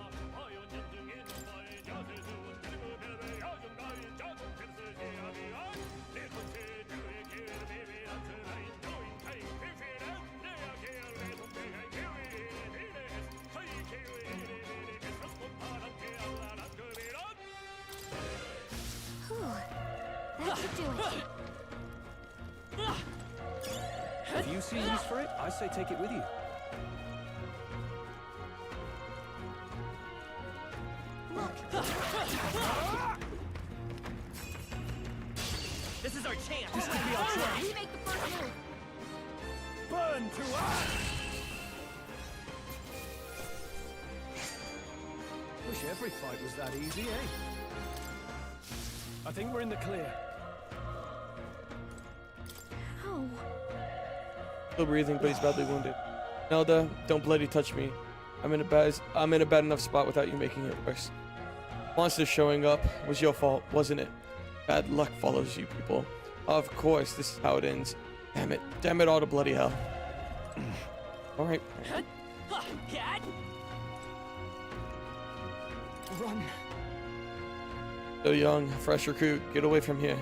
That should do it. If you see use for it, I say take it with you. This is our chance. This could be our chance. We make the first move. Burn to us! Wish every fight was that easy, eh? I think we're in the clear. Ow. Still breathing, but he's badly wounded. Nelda, don't bloody touch me. I'm in a bad enough spot without you making it worse. Monsters showing up was your fault, wasn't it? Bad luck follows you people. Of course, this is how it ends. Damn it all to bloody hell. All right. Cat! Run. So young, fresh recruit, get away from here.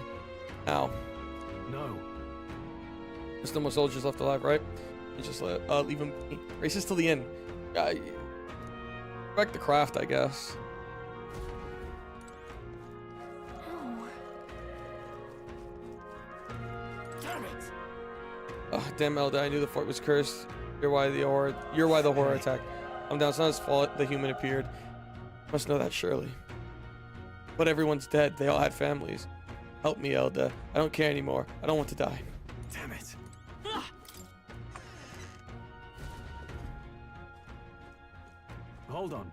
Now. No. There's no more soldiers left alive, right? You just leave them be. Races till the end. Back the craft, I guess. Damn it! Oh, damn Elda, I knew the fort was cursed. You're why the horror attacked. I'm down, it's not his fault the human appeared. Must know that surely. But everyone's dead, they all had families. Help me, Elda. I don't care anymore. I don't want to die. Damn it. Hold on.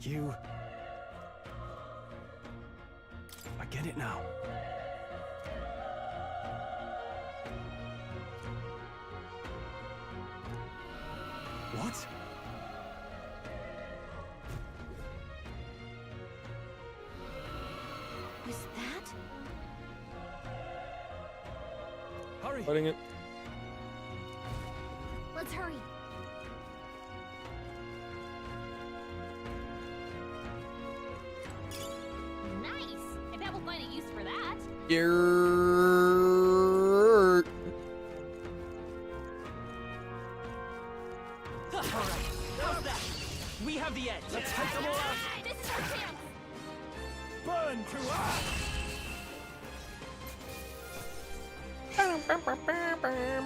You... I get it now. What? Was that? Hurry! Letting it. Let's hurry. Nice. I bet we'll find a use for that. Alright, how's that? We have the edge. Let's take them all out. This is our chance. Burn to us!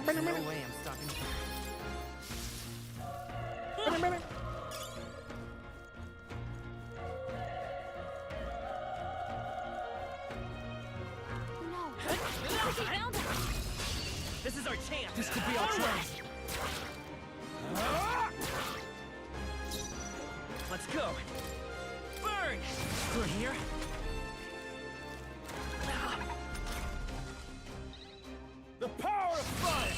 There's no way I'm stopping. This is our chance. This could be our chance. Let's go. Burn! Through here. The power of fire!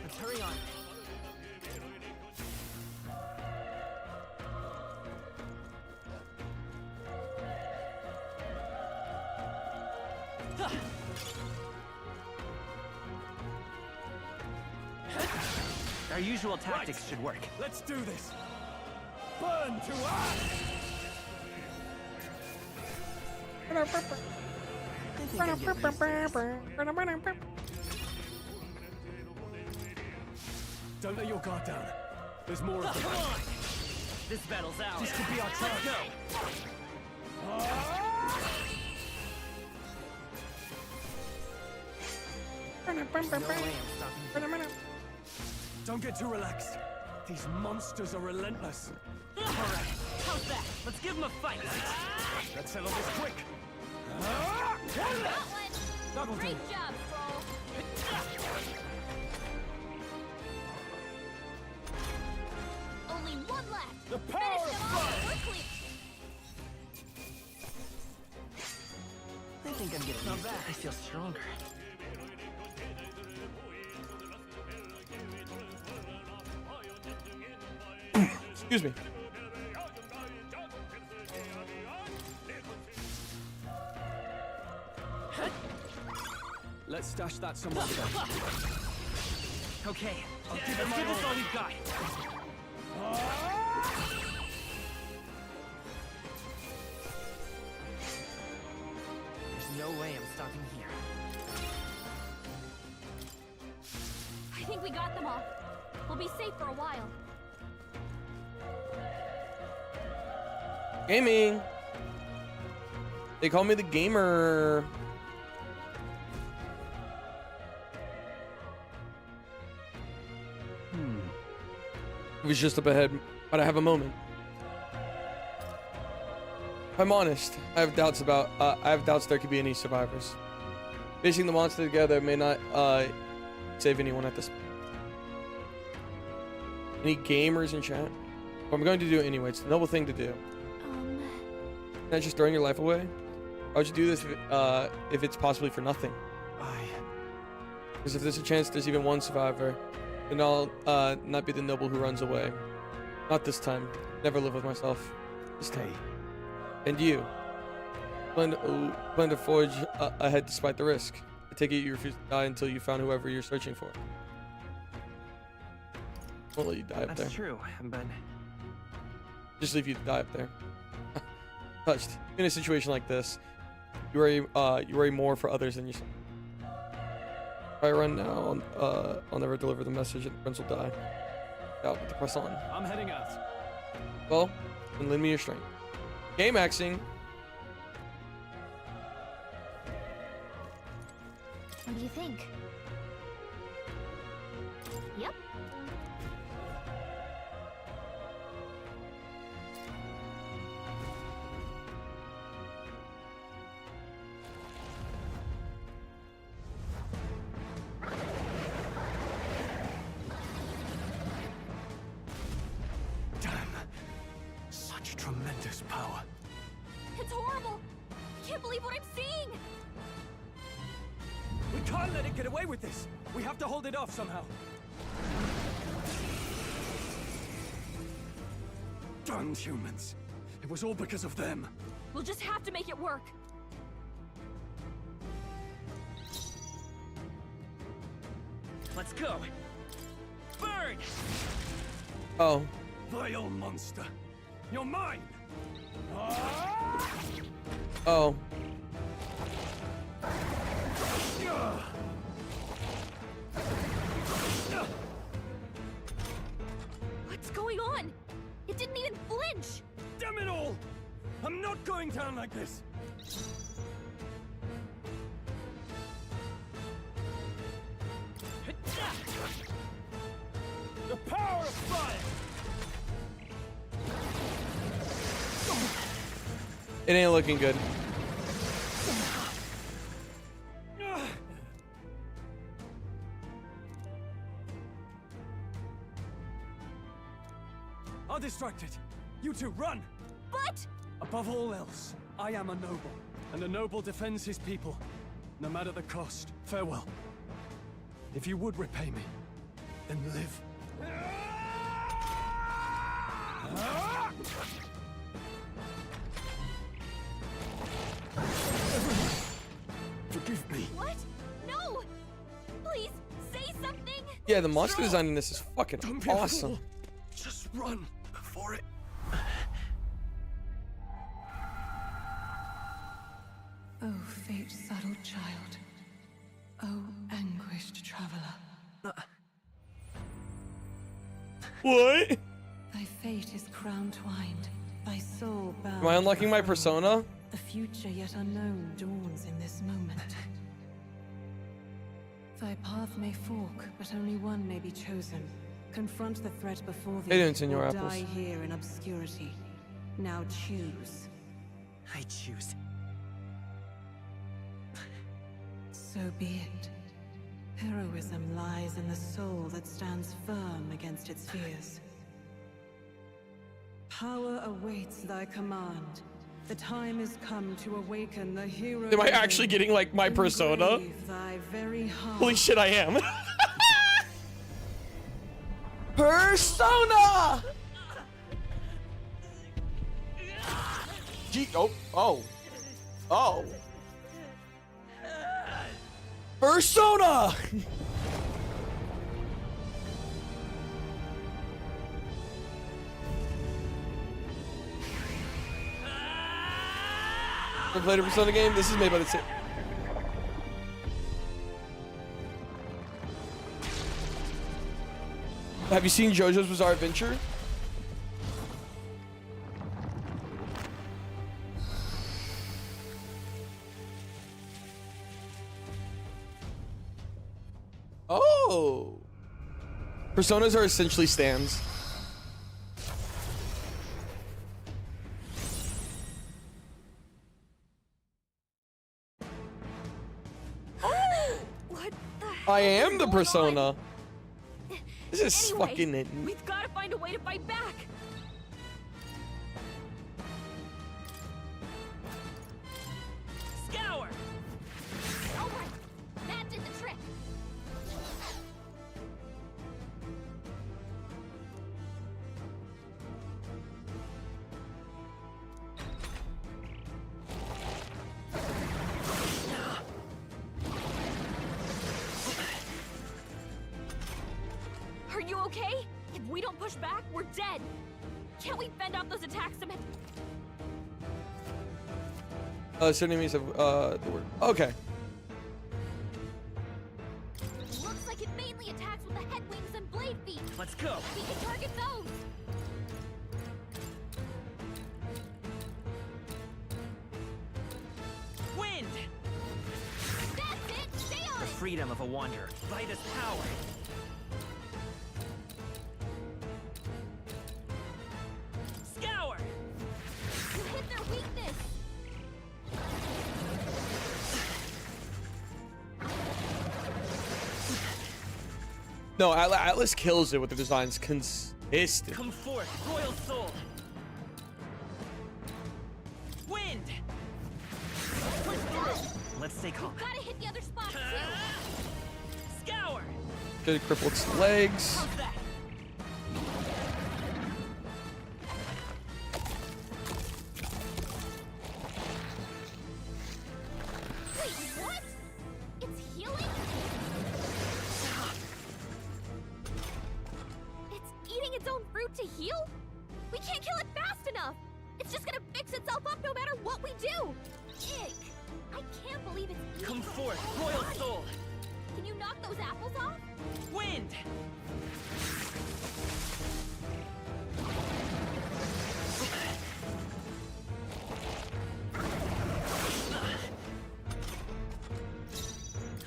Let's hurry on. Our usual tactics should work. Let's do this. Burn to us! Don't let your guard down. There's more of them. Come on! This battle's ours. This could be our chance. Let's go! There's no way I'm stopping. Don't get too relaxed. These monsters are relentless. Alright, how's that? Let's give them a fight. Let's settle this quick. That one. That'll do. Great job, Stroll. Only one left. The power Finish of them fire! off quickly. I think I'm getting used to it. I feel stronger. Excuse me. Let's stash that somewhere safe. Okay, let's give this all we've got. There's no way I'm stopping here. I think we got them all. We'll be safe for a while. Gaming. They call me the gamer. It was just up ahead, but I have a moment. If I'm honest, I have doubts there could be any survivors. Facing the monster together may not save anyone at this point. Any gamers in chat? But I'm going to do it anyway. It's a noble thing to do. Not just throwing your life away. Why would you do this if it's possibly for nothing? Because if there's a chance there's even one survivor, then I'll not be the noble who runs away. Not this time. Never live with myself. This time. And you. Plan to forge ahead despite the risk. I take it you refuse to die until you found whoever you're searching for. Won't let you die up there. That's true, but... Just leave you to die up there. Touched. In a situation like this, you worry more for others than yourself. If I run now, I'll never deliver the message and the prince will die. Out with the press on. I'm heading out. Well, then lend me your strength. Game axing. What do you think? Yep. Such tremendous power. It's horrible. I can't believe what I'm seeing. We can't let it get away with this. We have to hold it off somehow. Damned humans. It was all because of them. We'll just have to make it work. Let's go. Burn! Oh. Vile monster. You're mine! Oh. What's going on? It didn't even flinch. Damn it all! I'm not going down like this! The power of fire! It ain't looking good. I'll distract it. You two, run! But... Above all else, I am a noble, and a noble defends his people, no matter the cost. Farewell. If you would repay me, then live. Forgive me. What? No! Please, say something! Yeah, the monster design in this is fucking awesome. Just run before it... Oh, fate subtle child. Oh, anguished traveler. What? Thy fate is crown-twined, thy soul bound. Am I unlocking my persona? A future yet unknown dawns in this moment. Thy path may fork, but only one may be chosen. Confront the threat before thee, Hey, don't send your or apples. die here in obscurity. Now choose. I choose. So be it. Heroism lies in the soul that stands firm against its fears. Power awaits thy command. The time has come to awaken the hero. Am I actually getting like my persona? Engrave thy very heart. Holy shit, I am. Persona! Oh. Persona! Ever played a Persona game? This is made by the same. Have you seen JoJo's Bizarre Adventure? Oh. Personas are essentially stands. I am the persona. This is Anyway, fucking. we've got to find a way to fight back. Scour. All right, that did the trick. Are you okay? If we don't push back, we're dead. Can't we fend off those attacks a bit? Certain enemies have the word. Okay. Looks like it mainly attacks with the head wings and blade feet. Let's go. We can target those. Wind. That's it. Stay on The it. freedom of a wanderer. Light is power. Scour. You hit their weakness. No, Atlas kills it with the designs consistent. Come forth, royal soul. Wind. Push through. Let's stay calm. Gotta hit the other spots too. Scour. Good, crippled its legs. How's that? Wait, what? It's healing? It's eating its own fruit to heal? We can't kill it fast enough. It's just gonna fix itself up no matter what we do. Ick. I can't believe it's eating Come its forth, own royal body. soul. Can you knock those apples off? Wind.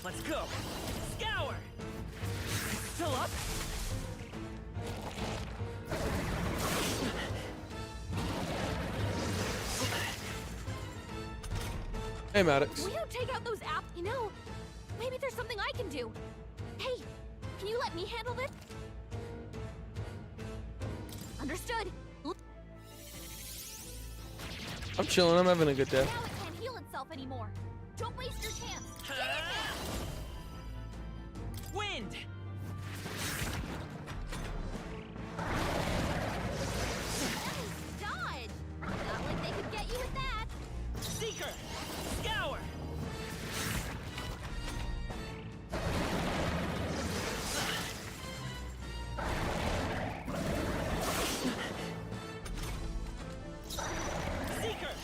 Let's go. Scour. Still up? Hey, Maddox. We don't take out those apples. You know, maybe there's something I can do. Hey, can you let me handle this? Understood. I'm chilling. I'm having a good day. Now it can't heal itself anymore. Don't waste your chance. Get in there. Wind. Nice dodge. Not like they could get you with that. Seeker. Scour. Seeker.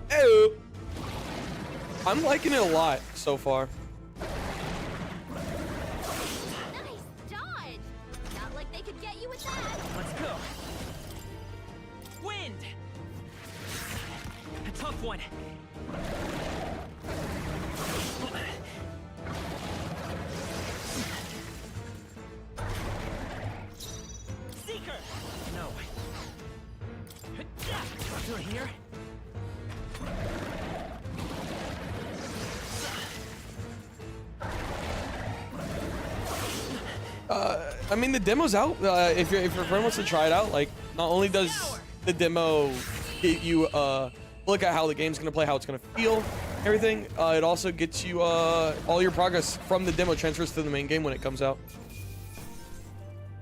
Hey. I'm liking it a lot so far. Nice dodge. Not like they could get you with that. Let's go. Wind. A tough one. Seeker. No. Through here. I mean, the demo's out. If your friend wants to try it out, like, not only does the demo get you look at how the game's gonna play, how it's gonna feel, everything, it also gets you all your progress from the demo transfers to the main game when it comes out.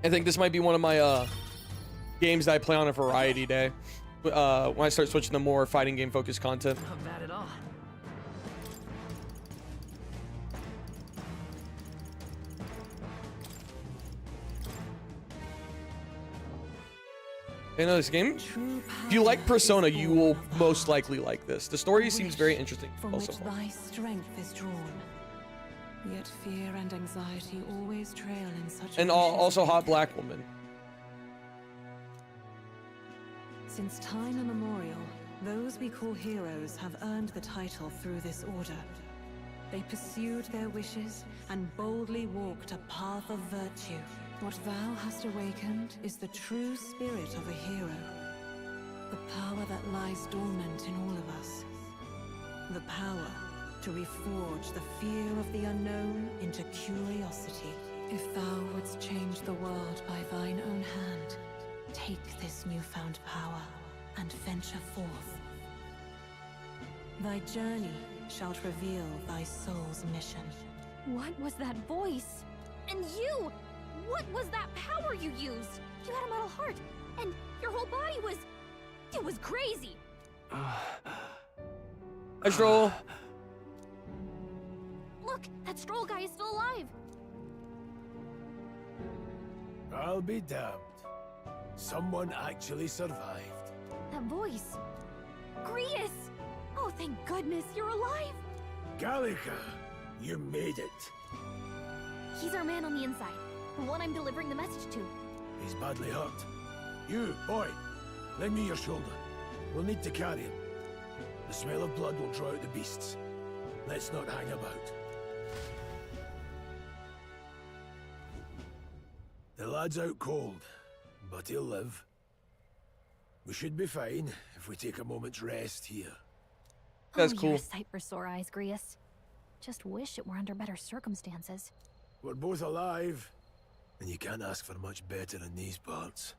I think this might be one of my games that I play on a variety day when I start switching to more fighting game focused content. Not bad at all. You know, this game, if you like Persona, you will most likely like this. The story seems very interesting. From Also, which thy strength is drawn. Yet fear and anxiety always trail in such and also hot black woman. Since time immemorial, those we call heroes have earned the title through this order. They pursued their wishes and boldly walked a path of virtue. What thou hast awakened is the true spirit of a hero. The power that lies dormant in all of us. The power to reforge the fear of the unknown into curiosity. If thou wouldst change the world by thine own hand, take this newfound power and venture forth. Thy journey shall reveal thy soul's mission. What was that voice? And you! What was that power you used? You had a metal heart, and your whole body was... It was crazy! Hi, Stroll. Look, that Stroll guy is still alive! I'll be damned. Someone actually survived. That voice... Grius! Oh, thank goodness, you're alive! Gallica, you made it. He's our man on the inside, the one I'm delivering the message to. He's badly hurt. You, boy, lend me your shoulder. We'll need to carry him. The smell of blood will draw out the beasts. Let's not hang about. The lad's out cold, but he'll live. We should be fine if we take a moment's rest here. That's You're cool. a sight for sore eyes, Grius. Just wish it were under better circumstances. We're both alive, and you can't ask for much better in these parts.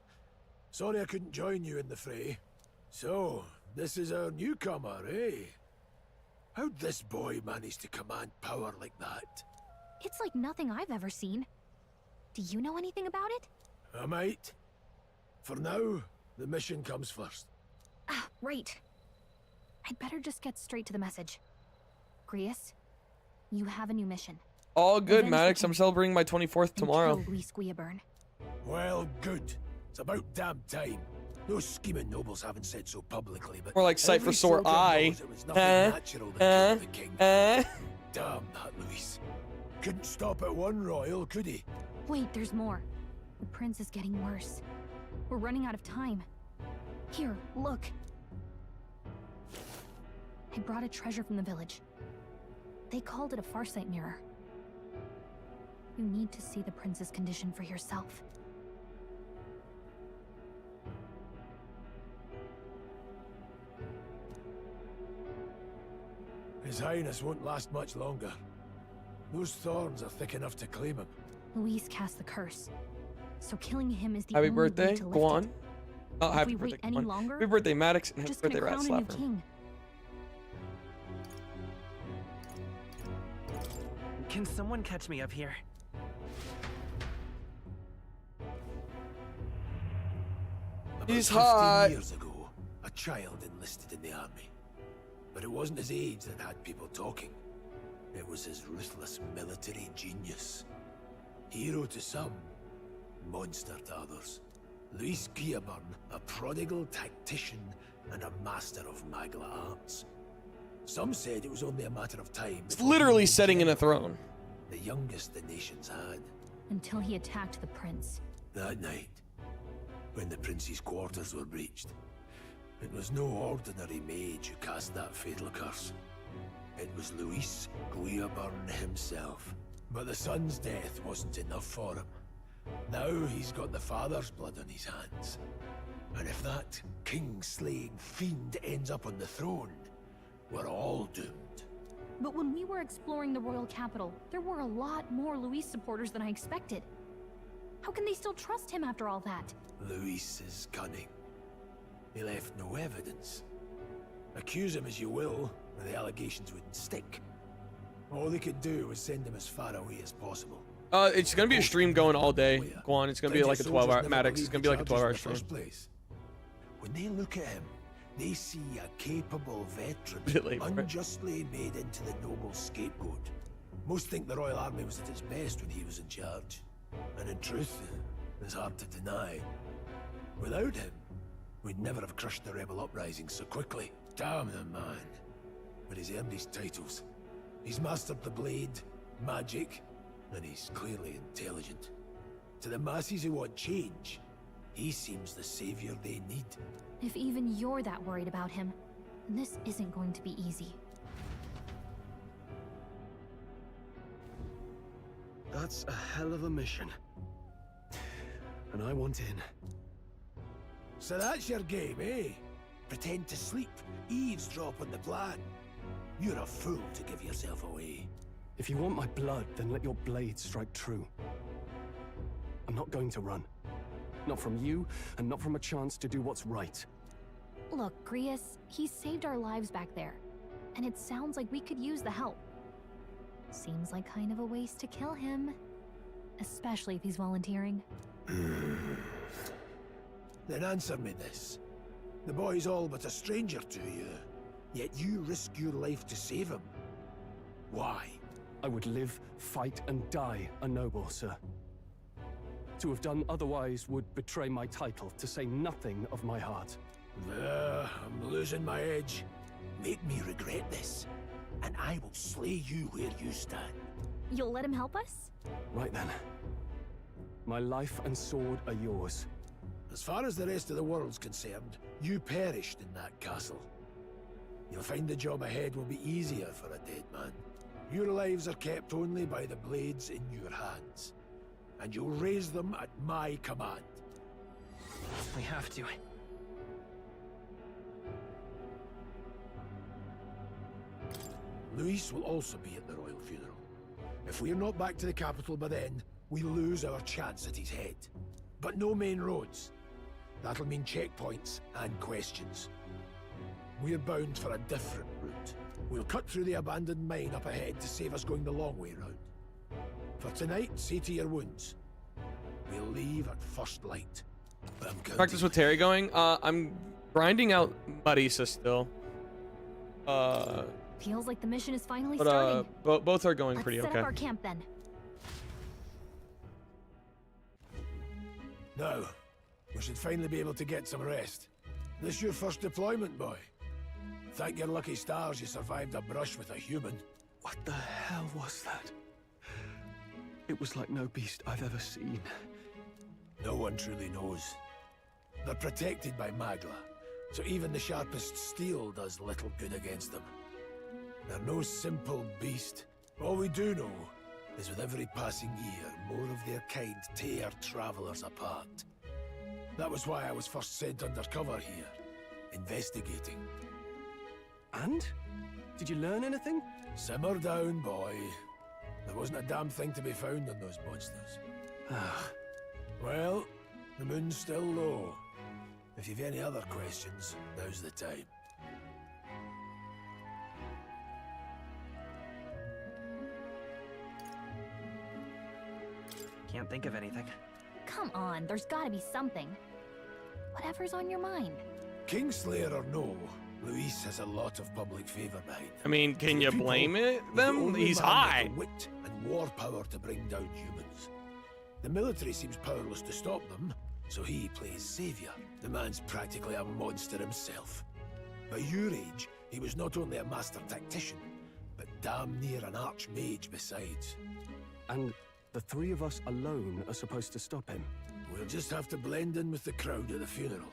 Sorry I couldn't join you in the fray. So, this is our newcomer, eh? How'd this boy manage to command power like that? It's like nothing I've ever seen. Do you know anything about it? I might. For now, the mission comes first. Ah, right. I'd better just get straight to the message. Grius, you have a new mission. All good, Avenge Maddox. the I'm celebrating my 24th and tomorrow. kill Luis Guillaburn. Well, good. It's about damn time. Those scheming nobles haven't said so publicly, but More like sight for every sore soldier eye. knows it was nothing natural to kill the king. Damn that Luis. Couldn't stop at one royal, could he? Wait, there's more. The prince is getting worse. We're running out of time. Here, look. I brought a treasure from the village. They called it a farsight mirror. You need to see the prince's condition for yourself. His Highness won't last much longer. Those thorns are thick enough to claim him. Luis cast the curse, so killing him is the Happy only way birthday, to lift go on. it. Oh, If happy we wait birthday, any Guan. longer, Happy birthday, Maddox, and happy just birthday, gonna Rat crown a new Slapper. king. Can someone catch me up here? About He's 15 hot. years ago, a child enlisted in the army. But it wasn't his age that had people talking. It was his ruthless military genius. Hero to some, monster to others. Luis Guillaburn, a prodigal tactician and a master of Magla arts. Some said it was only a matter of time. It's literally setting in a throne. The youngest the nations had. Until he attacked the prince. That night, when the prince's quarters were breached, it was no ordinary mage who cast that fatal curse. It was Luis Guillaburn himself. But the son's death wasn't enough for him. Now he's got the father's blood on his hands. And if that king-slaying fiend ends up on the throne, we're all doomed. But when we were exploring the royal capital, there were a lot more Luis supporters than I expected. How can they still trust him after all that? Luis is cunning. He left no evidence. Accuse him as you will, the allegations wouldn't stick. All they could do was send him as far away as possible. It's gonna be a stream going all day. Go on, it's gonna be like a 12-hour. Maddox, it's gonna be like a 12-hour stream. When they look at him, they see a capable veteran, Bit late, right? unjustly made into the noble scapegoat. Most think the Royal Army was at its best when he was in charge. And in truth, it's hard to deny. Without him, we'd never have crushed the rebel uprising so quickly. Damn the man. But he's earned his titles. He's mastered the blade, magic, and he's clearly intelligent. To the masses who want change, he seems the savior they need. If even you're that worried about him, then this isn't going to be easy. That's a hell of a mission. And I want in. So that's your game, eh? Pretend to sleep, eavesdrop on the plan. You're a fool to give yourself away. If you want my blood, then let your blade strike true. I'm not going to run. Not from you, and not from a chance to do what's right. Look, Grius, he saved our lives back there. And it sounds like we could use the help. Seems like kind of a waste to kill him. Especially if he's volunteering. Then answer me this. The boy's all but a stranger to you, yet you risk your life to save him. Why? I would live, fight, and die a noble, sir. To have done otherwise would betray my title, to say nothing of my heart. I'm losing my edge. Make me regret this, and I will slay you where you stand. You'll let him help us? Right then. My life and sword are yours. As far as the rest of the world's concerned, you perished in that castle. You'll find the job ahead will be easier for a dead man. Your lives are kept only by the blades in your hands, and you'll raise them at my command. We have to. Luis will also be at the royal funeral. If we're not back to the capital by then, we lose our chance at his head. But no main roads. That'll mean checkpoints and questions. We're bound for a different route. We'll cut through the abandoned mine up ahead to save us going the long way round. For tonight, see to your wounds. We'll leave at first light. But I'm counting. Practice with Terry going. I'm grinding out Marisa still. Feels like the mission is finally But starting. both are going Let's pretty set okay. up our camp then. Now, we should finally be able to get some rest. This your first deployment, boy. Thank your lucky stars you survived a brush with a human. What the hell was that? It was like no beast I've ever seen. No one truly knows. They're protected by Magla, so even the sharpest steel does little good against them. They're no simple beast. All we do know is with every passing year, more of their kind tear travelers apart. That was why I was first sent undercover here, investigating. And? Did you learn anything? Simmer down, boy. There wasn't a damn thing to be found on those monsters. Well, the moon's still low. If you've any other questions, now's the time. Can't think of anything. Come on, there's gotta be something. Whatever's on your mind. Kingslayer or no, Luis has a lot of public favor behind him. I mean, can you People, blame it he's the them? only He's man with high. the wit and war power to bring down humans. The military seems powerless to stop them, so he plays savior. The man's practically a monster himself. By your age, he was not only a master tactician, but damn near an archmage besides. And the three of us alone are supposed to stop him. We'll just have to blend in with the crowd at the funeral.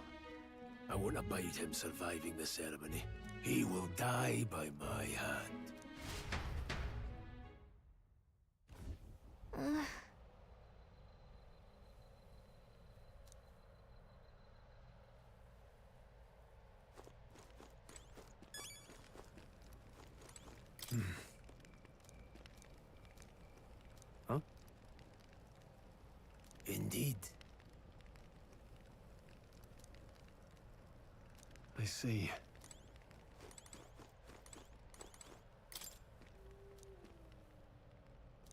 I won't abide him surviving the ceremony. He will die by my hand. Huh? Indeed. I see.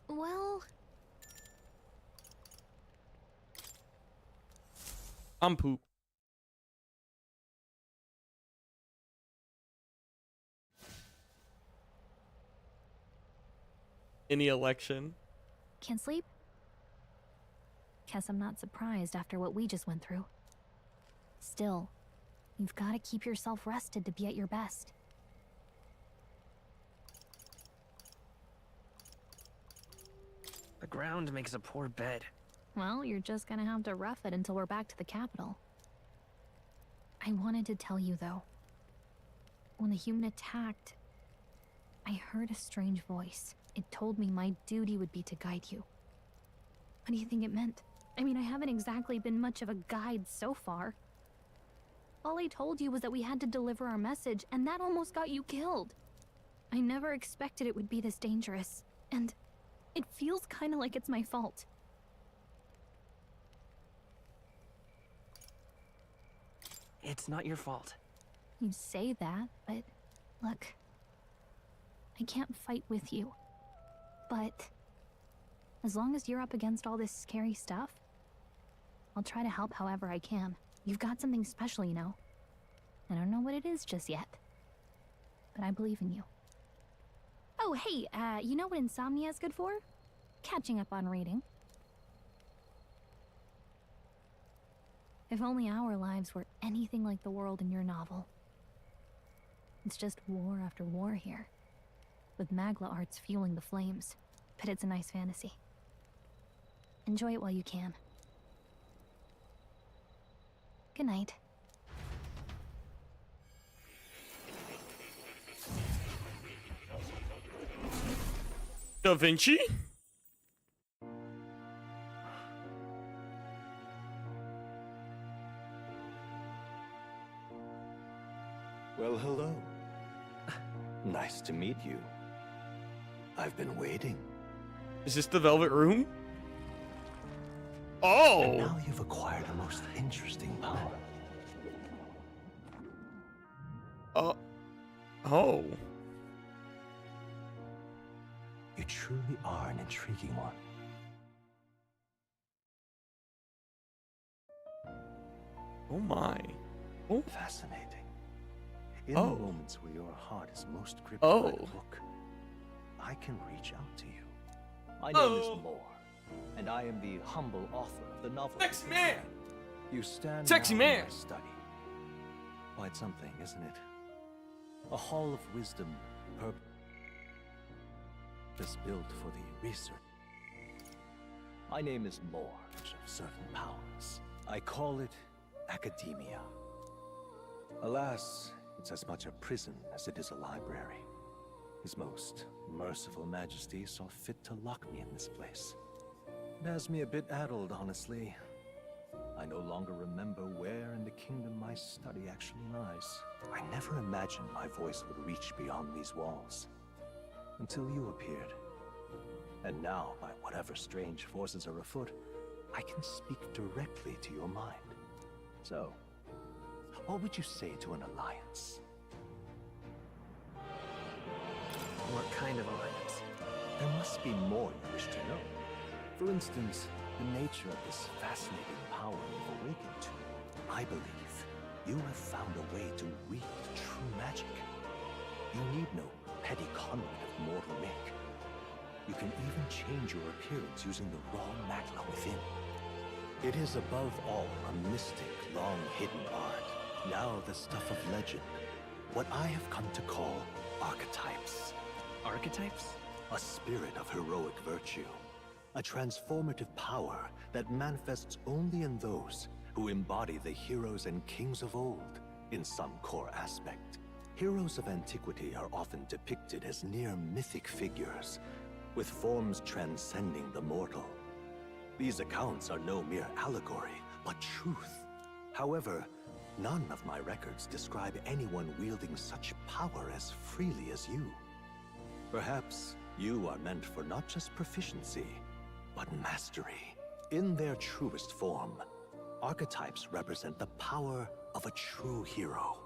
Well, I'm poop. Any election? can't sleep? Guess I'm not surprised after what we just went through. Still, you've got to keep yourself rested to be at your best. The ground makes a poor bed. Well, you're just gonna have to rough it until we're back to the capital. I wanted to tell you, though. When the human attacked, I heard a strange voice. It told me my duty would be to guide you. What do you think it meant? I mean, I haven't exactly been much of a guide so far. All I told you was that we had to deliver our message, and that almost got you killed. I never expected it would be this dangerous, and it feels kind of like it's my fault. It's not your fault. You say that, but look, I can't fight with you. But as long as you're up against all this scary stuff, I'll try to help however I can. You've got something special, you know. I don't know what it is just yet, but I believe in you. Oh, hey, you know what insomnia is good for? Catching up on reading. If only our lives were anything like the world in your novel. It's just war after war here, with Magla arts fueling the flames, but it's a nice fantasy. Enjoy it while you can. Good night. Da Vinci? Well, hello. Nice to meet you. I've been waiting. Is this the Velvet Room? Oh! And now you've acquired a most interesting power. Oh. You truly are an intriguing one. Oh my. Oh. Fascinating. In Oh. the moments where your heart is most gripped by the book, I can reach out to you. My name is Moore, and I am the humble author of the novel. Sexy man! You stand Sexy now man! in my study. Quite something, isn't it? A hall of wisdom, purpose built for the research. My name is Moore, of certain powers. I call it academia. Alas, it's as much a prison as it is a library. His most merciful majesty saw fit to lock me in this place. It has me a bit addled, honestly. I no longer remember where in the kingdom my study actually lies. I never imagined my voice would reach beyond these walls. Until you appeared. And now, by whatever strange forces are afoot, I can speak directly to your mind. So, what would you say to an alliance? What kind of alliance? There must be more you wish to know. For instance, the nature of this fascinating power you've awakened to. I believe you have found a way to wield true magic. You need no petty conduit of mortal make. You can even change your appearance using the raw magla within. It is above all a mystic, long-hidden art, now the stuff of legend. What I have come to call archetypes. Archetypes? A spirit of heroic virtue. A transformative power that manifests only in those who embody the heroes and kings of old in some core aspect. Heroes of antiquity are often depicted as near mythic figures, with forms transcending the mortal. These accounts are no mere allegory, but truth. However, none of my records describe anyone wielding such power as freely as you. Perhaps you are meant for not just proficiency, but mastery. In their truest form, archetypes represent the power of a true hero.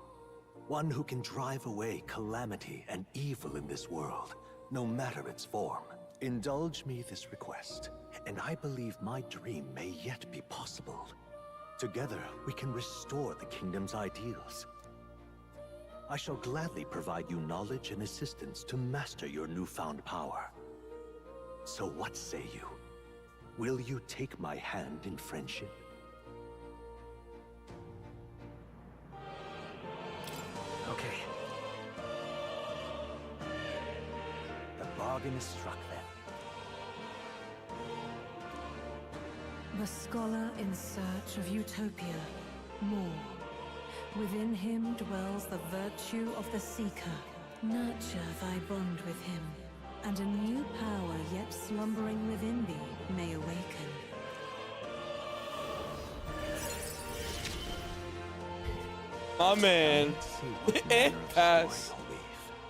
One who can drive away calamity and evil in this world, no matter its form. Indulge me this request, and I believe my dream may yet be possible. Together, we can restore the kingdom's ideals. I shall gladly provide you knowledge and assistance to master your newfound power. So what say you? Will you take my hand in friendship? Okay. The bargain is struck then. The scholar in search of utopia, more. Within him dwells the virtue of the seeker. Nurture thy bond with him, and a new power yet slumbering within thee may awaken. My man. Pass.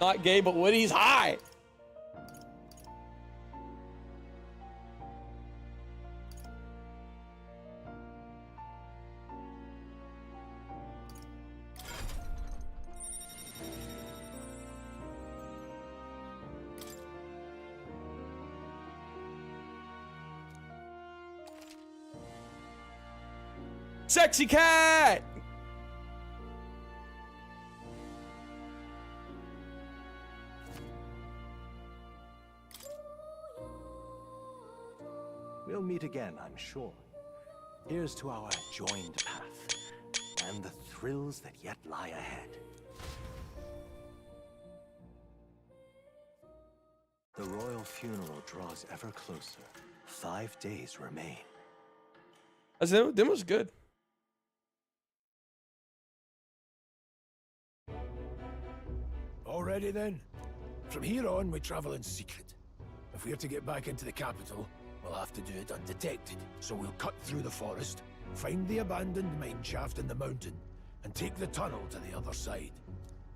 Not gay, but Woody's high. Sexy cat! We'll meet again, I'm sure. Here's to our joined path, and the thrills that yet lie ahead. The royal funeral draws ever closer. 5 days remain. That was good. Already then? From here on, we travel in secret. If we're to get back into the capital, we'll have to do it undetected. So we'll cut through the forest, find the abandoned mine shaft in the mountain, and take the tunnel to the other side.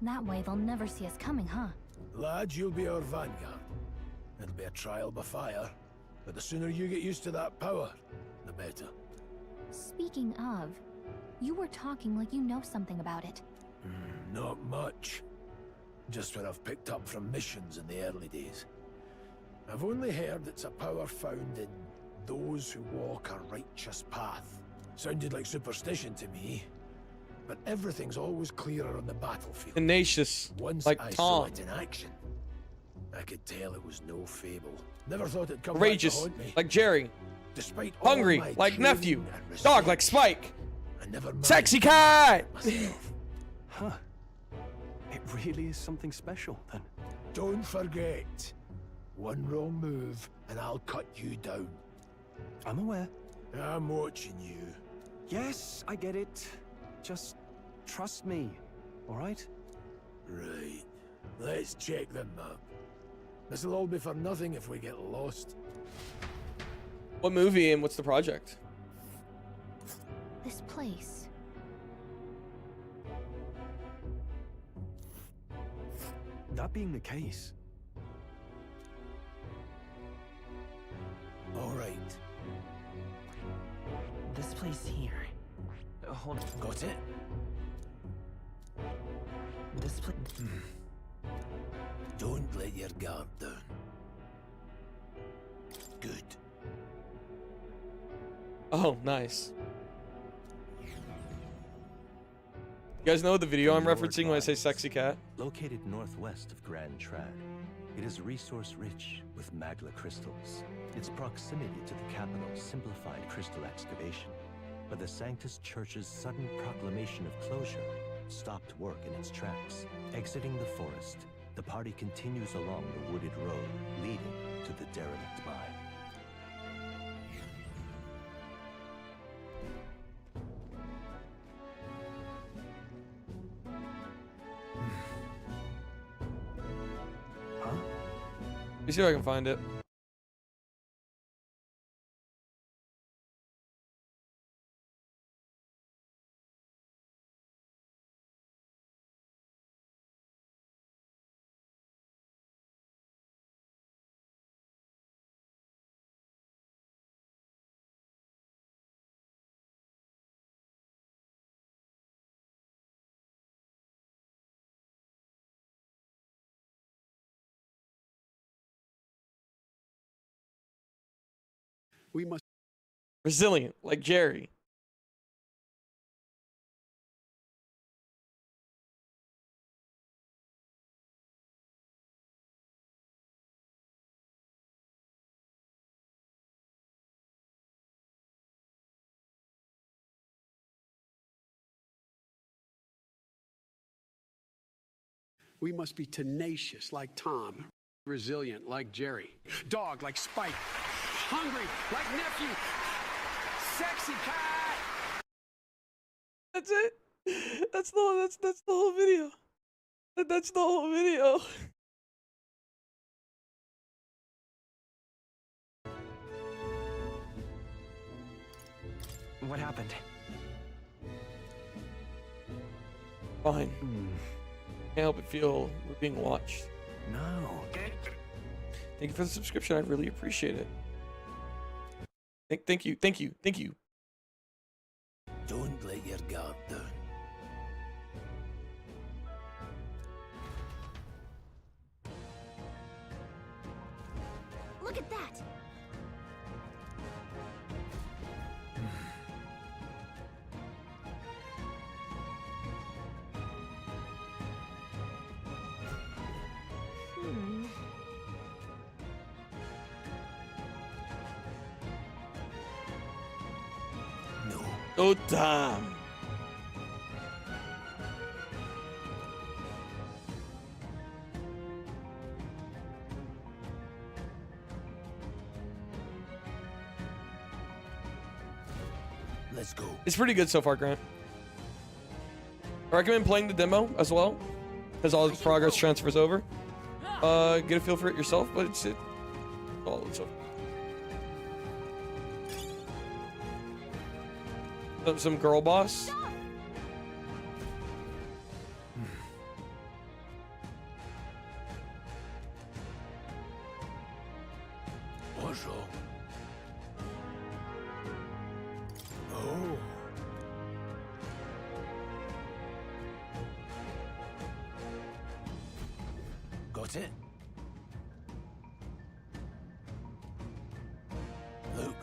That way they'll never see us coming, huh? Lad, you'll be our vanguard. It'll be a trial by fire, but the sooner you get used to that power, the better. Speaking of, you were talking like you know something about it. Not much. Just what I've picked up from missions in the early days. I've only heard it's a power found in those who walk a righteous path. Sounded like superstition to me, but everything's always clearer on the battlefield. Tenacious, Once like I saw Tom. it in action, I could tell it was no fable. Never thought it'd come Courageous, back to haunt me. like Jerry. Despite all Hungry, my like training nephew. and Dog, research, like Spike. I never managed Sexy to cat! myself. Huh. It really is something special, then. Don't forget, one wrong move and I'll cut you down. I'm aware. I'm watching you. Yes, I get it. Just trust me, all right? Right. Let's check the map. This'll all be for nothing if we get lost. What movie and what's the project? This place. That being the case, All right. This place here. Hold on. Got it? This place. Don't let your guard down. Good. Oh, nice. You guys know the video I'm referencing when I say sexy cat? Located northwest of Grand Trad, it is resource-rich with magla crystals. Its proximity to the capital simplified crystal excavation, but the Sanctus Church's sudden proclamation of closure stopped work in its tracks. Exiting the forest, the party continues along the wooded road leading to the derelict mine. Let me see if I can find it. We must. Resilient, like Jerry. We must be tenacious like Tom, resilient like Jerry, dog like Spike, hungry like nephew, sexy cat. That's it. That's the whole video. That's the whole video. What happened? Fine. Can't help but feel we're being watched. No. Thank you for the subscription. I really appreciate it. Thank you. Don't let your guard down. Look at that! No time. Let's go. It's pretty good so far, Grant. I recommend playing the demo as well, because all the progress transfers over. Get a feel for it yourself, but it's all so. Some girl boss. What's wrong? Oh. Got it? Luke.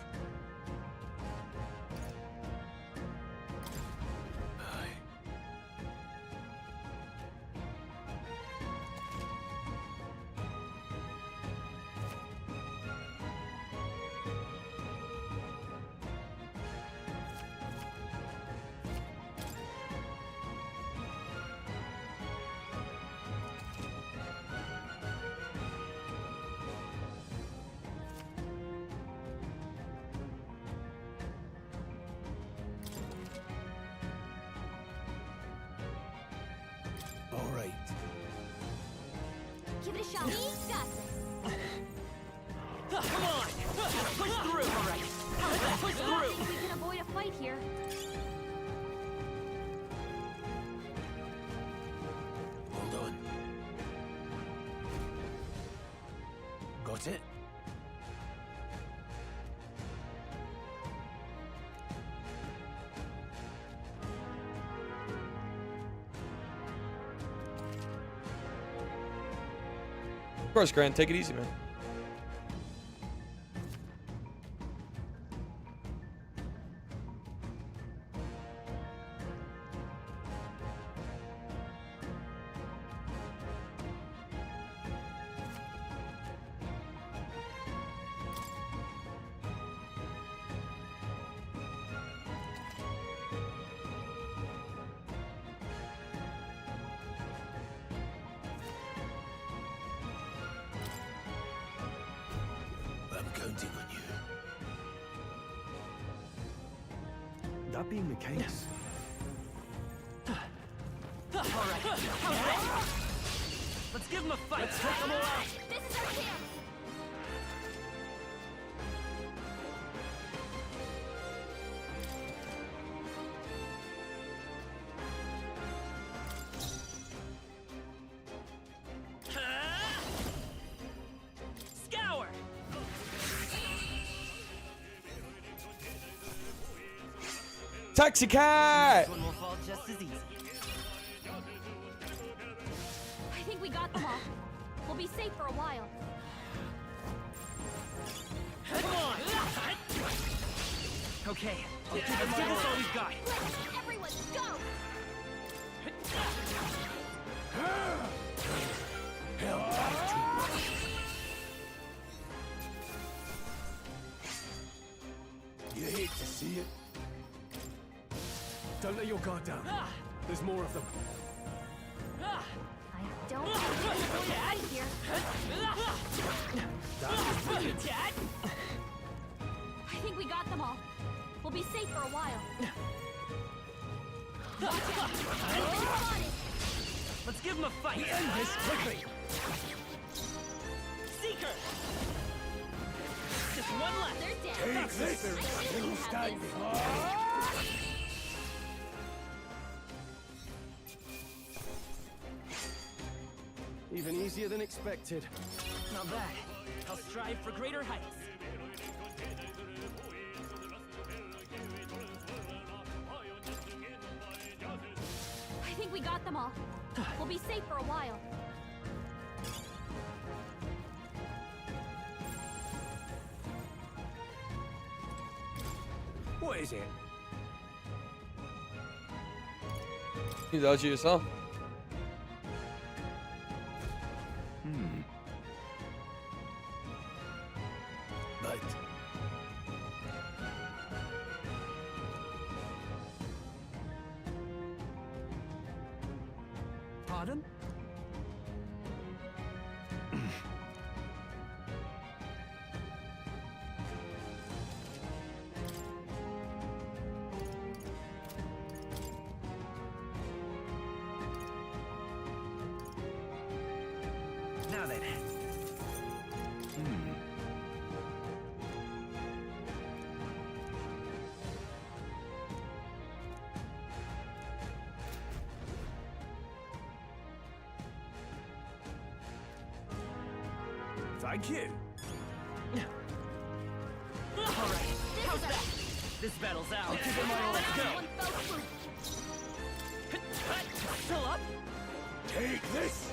All right. Give it a shot. We got this. Come on! Push through! All right. Push through! I think we can avoid a fight here. Hold on. Got it? Of course, Grant. Take it easy, man. I'm counting on you. That being the case, All right. Let's give them a fight. Let's take them all out. This is our chance. Scour. Taxi cat. This one will fall just as easy. I think we got them all. We'll be safe for a while. Come on. Okay. Let's give this all we've got. Everyone, go! You hate to see it. don't let your guard down. There's more of them. I don't think we're gonna get out of here. Dad? I think we got them all. We'll be safe for a while. Let's give them a fight. We end this quickly. Seeker. Just one left. They're dead. Take this. You standing. Even easier than expected. Not bad. I'll strive for greater heights. I think we got them all. We'll be safe for a while. What is it? You dodgy yourself. Right. Pardon? Now then. Thank you. All right. How's that? This battle's out. I'll give it my all. Let's go. Still up? Take this!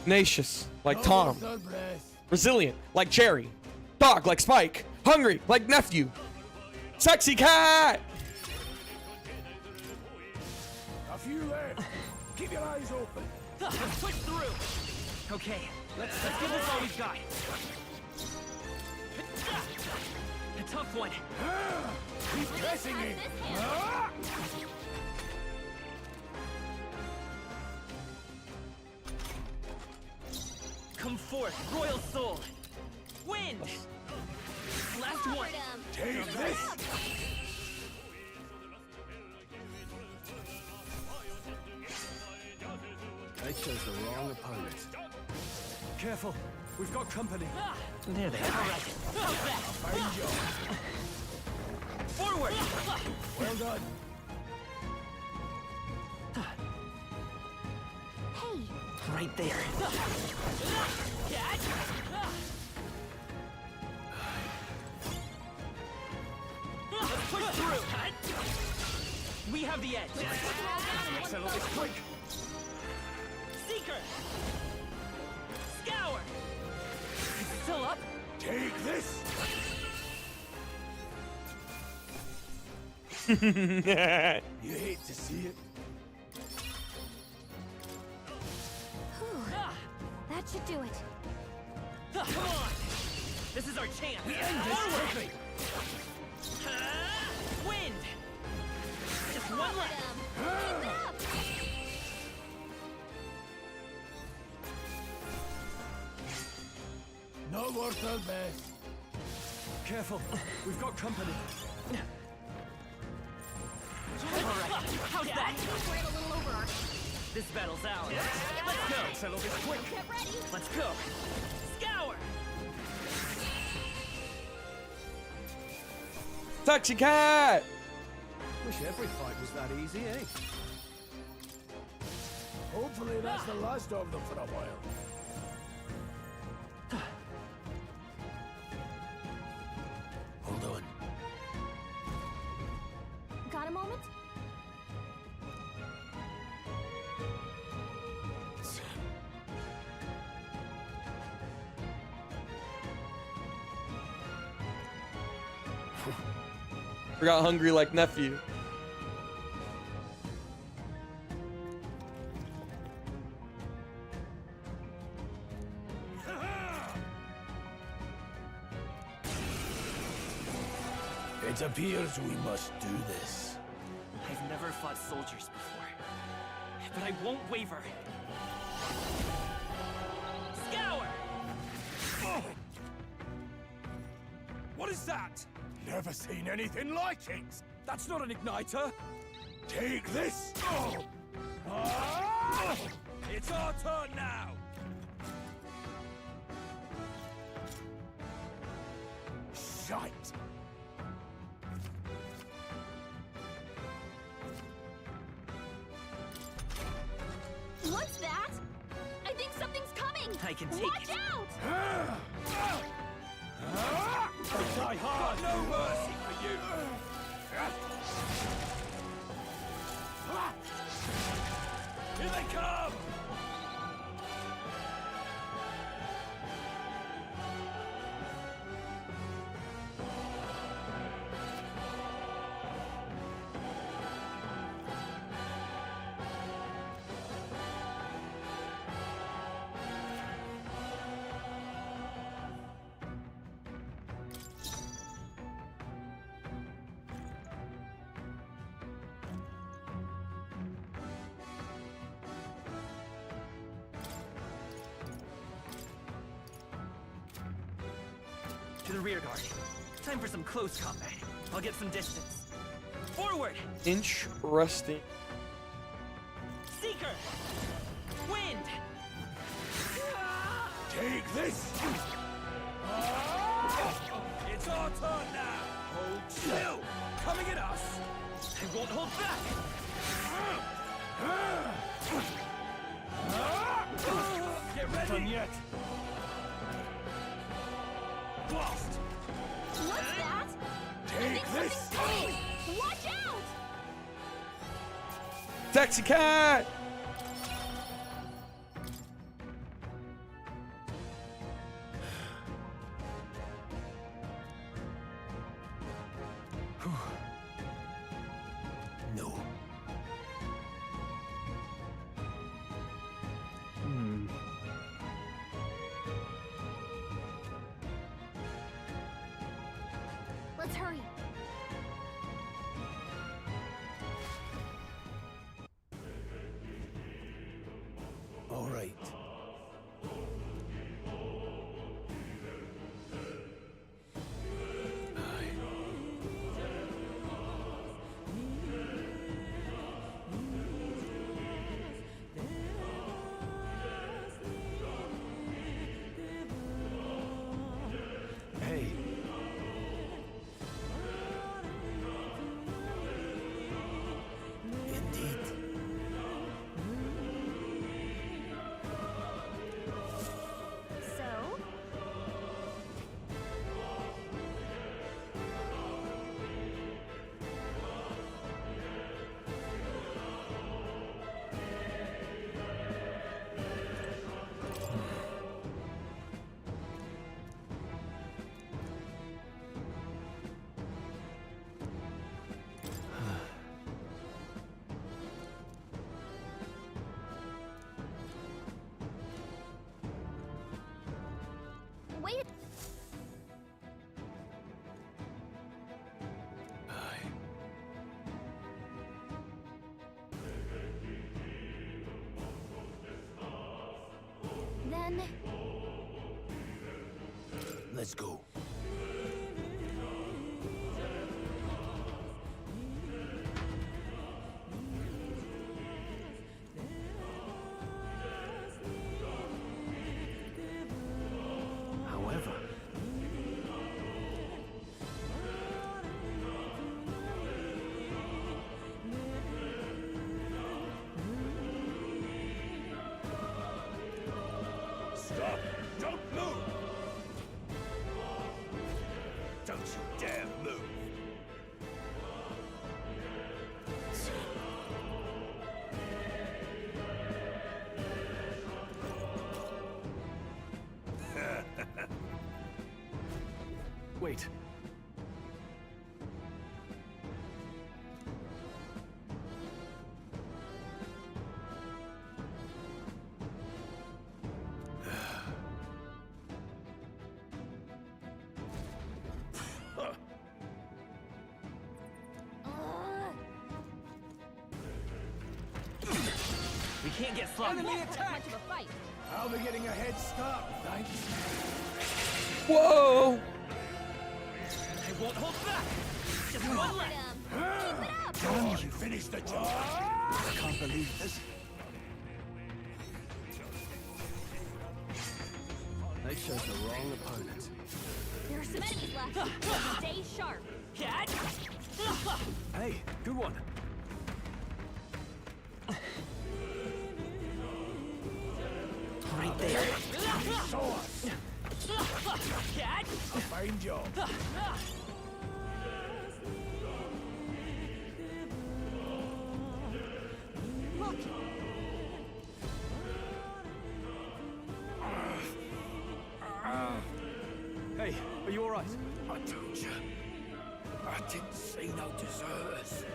Tenacious, like Tom. Resilient, like Jerry. Dog, like Spike. Hungry, like Nephew. Sexy cat! A few left. Keep your eyes open. Let's push through. Okay, let's give this all we've got. A tough one. Keep pressing it. Come forth, royal soul. Wind. Last one. Take this. They chose the wrong opponent. Careful, we've got company. There they are. All right. How's that? Forward. Well done. Hey. Right there. Let's push through. We have the edge. Let's settle this quick. Seeker. Scour. Still up? Take this. You hate to see it. That should do it. Come on! This is our chance! Forward! Wind! Just one left! No worth our best. Careful, we've got company. Alright, how's that? We're a little over our... This battle's ours. Let's go! Settle this quick. Get ready. Let's go! Scour! Sexy cat! Wish every fight was that easy, eh? Hopefully that's the last of them for a while. Hold on. Got a moment? Forgot hungry like Nephew. It appears we must do this. I've never fought soldiers before, but I won't waver. Scour! What is that? Never seen anything like it. That's not an igniter. Take this. It's our turn now. Shite. coming! I can take Watch it. out! Die hard! No mercy for you! Here they come! To the rear guard. Time for some close combat. I'll get some distance. Forward! Interesting. Seeker! Wind! Take this! It's our turn now! Hold still! Coming at us! I won't hold back! Get ready! Done yet? Blast! What's that? Take this! Watch out! Taxi cat! No. Let's hurry. All right. Hey. Indeed. So? Wait. Then Let's go. However, stop! Don't move! Don't you dare move! Wait. We can't get sloppy. Enemy attack! much of a fight. I'll be getting a head start, thanks. Whoa! I won't hold back! Just one left! Keep it up! Damn, you finished the job! I can't believe this. They chose the wrong opponent. There are some enemies left. Stay sharp. Hey, good one. Right there. source. Cat! A fine job. Look! Hey, are you alright? I told you. I didn't see no deserters.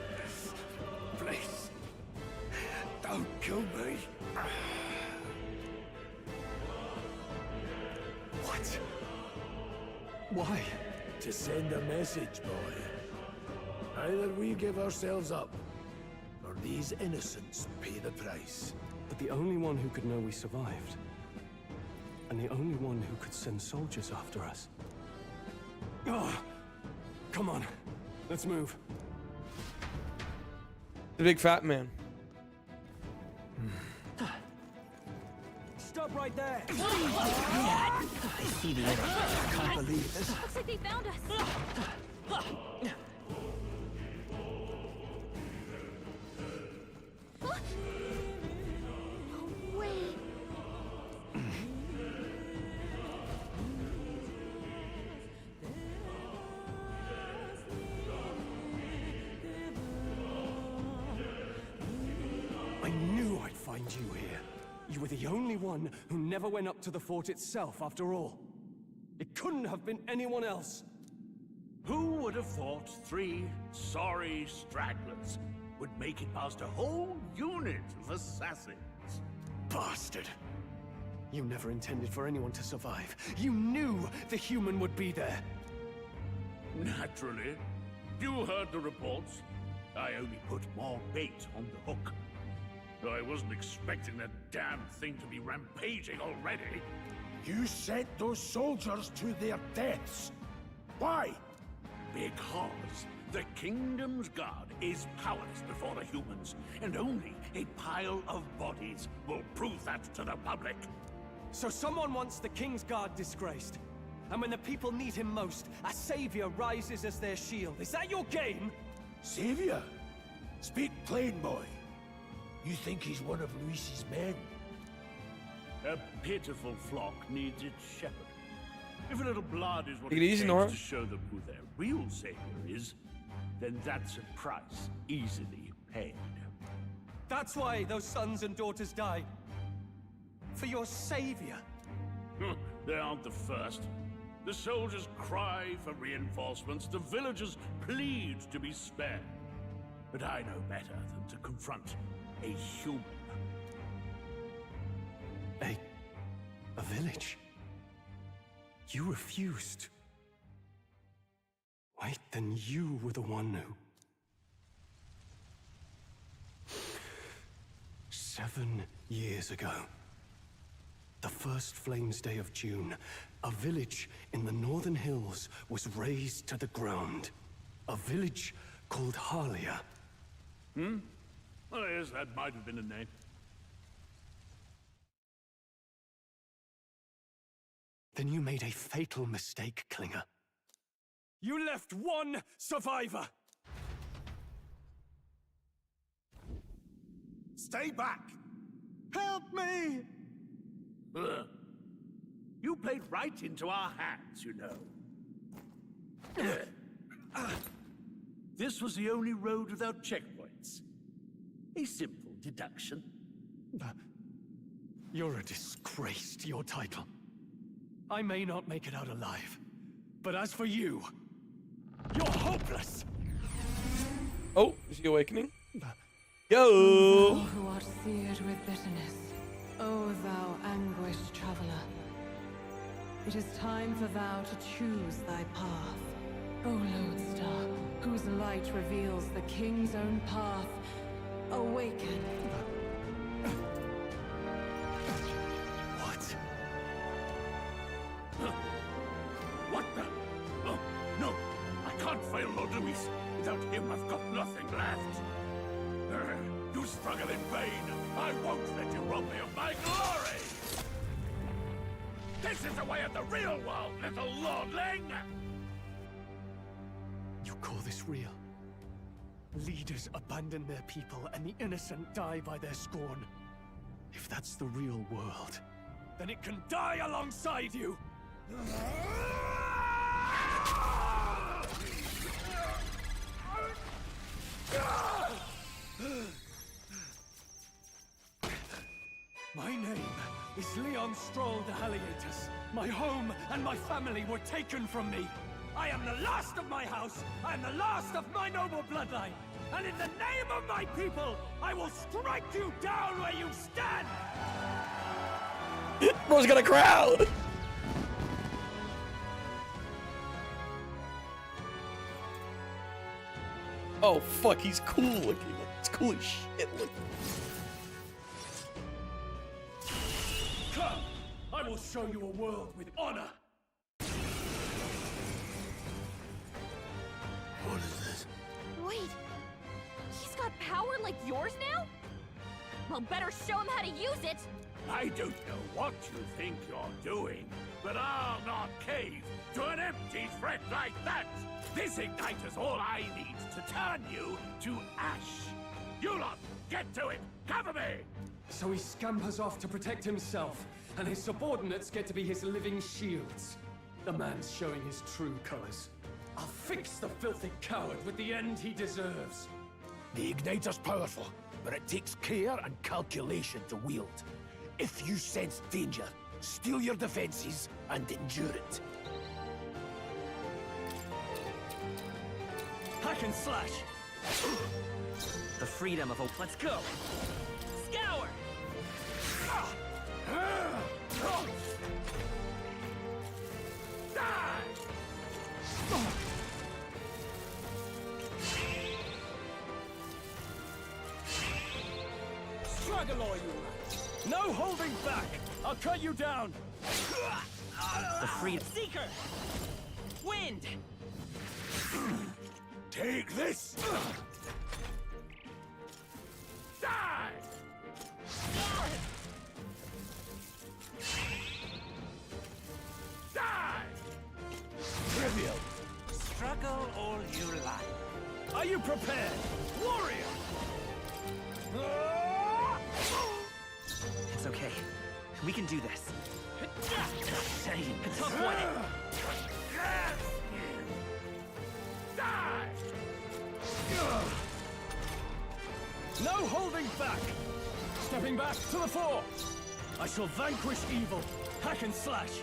Please. Don't kill me. What? Why? To send a message, boy. Either we give ourselves up, or these innocents pay the price. But the only one who could know we survived, and the only one who could send soldiers after us. Oh, come on, let's move. The big fat man. Stop right there! I see the enemy. I can't believe this. Looks like they found us. No way. I knew I'd find you here. You were the only one who never went up to the fort itself, after all. It couldn't have been anyone else. Who would have thought 3 sorry stragglers would make it past a whole unit of assassins? Bastard. You never intended for anyone to survive. You knew the human would be there. Naturally. You heard the reports. I only put more bait on the hook. I wasn't expecting that damn thing to be rampaging already. You sent those soldiers to their deaths. Why? Because the Kingdom's Guard is powerless before the humans, and only a pile of bodies will prove that to the public. So someone wants the King's Guard disgraced. And when the people need him most, a savior rises as their shield. Is that your game? Savior? Speak plain, boy. You think he's one of Luis's men? A pitiful flock needs its shepherd. If a little blood is what Take it it easy, takes Nora. to show them who their real savior is, then that's a price easily paid. That's why those sons and daughters died. For your savior. They aren't the first. The soldiers cry for reinforcements, the villagers plead to be spared. But I know better than to confront a human. A village? You refused. Wait, then you were the one who... 7 years ago, the first Flames Day of June, a village in the northern hills was razed to the ground. A village called Harlia. Oh, yes, that might have been a name. Then you made a fatal mistake, Klinger. You left one survivor! Stay back! Help me! Ugh. You played right into our hands, you know. This was the only road without checkpoints. A simple deduction. You're a disgrace to your title. I may not make it out alive, but as for you, you're hopeless! Oh, is he awakening? Thou Yo! who art seared with bitterness, O thou anguished traveler. It is time for thou to choose thy path. O lodestar, whose light reveals the king's own path, awaken. What? What the? Oh, no! I can't fail Lord Luis. Without him, I've got nothing left. You struggle in vain. I won't let you rob me of my glory! This is the way of the real world, little lordling! You call this real? Leaders abandon their people and the innocent die by their scorn. If that's the real world, then it can die alongside you! My name is Leon Stroll de Halietus. My home and my family were taken from me. I am the last of my house. I am the last of my noble bloodline. And in the name of my people, I will strike you down where you stand! Bro's got a crowd! Oh fuck, he's cool looking. It's cool as shit looking. Come! I will show you a world with honor! What is this? Wait, he's got power like yours now? Well, better show him how to use it! I don't know what you think you're doing, but I'll not cave to an empty threat like that! This igniter's all I need to turn you to ash! You lot, get to it! Cover me! So he scampers off to protect himself, and his subordinates get to be his living shields. The man's showing his true colors. I'll fix the filthy coward with the end he deserves. The igniter's powerful, but it takes care and calculation to wield. If you sense danger, steel your defenses and endure it. Hack and slash! The freedom of hope. Let's go! Scour! Struggle, all you! No holding back! I'll cut you down! The freedom. Seeker! Wind! Take this! Die! Die! Trivial! Struggle all you like. Are you prepared? Warrior! It's okay. We can do this. Tough one. Die! No holding back! Stepping back to the fore! I shall vanquish evil. Hack and slash.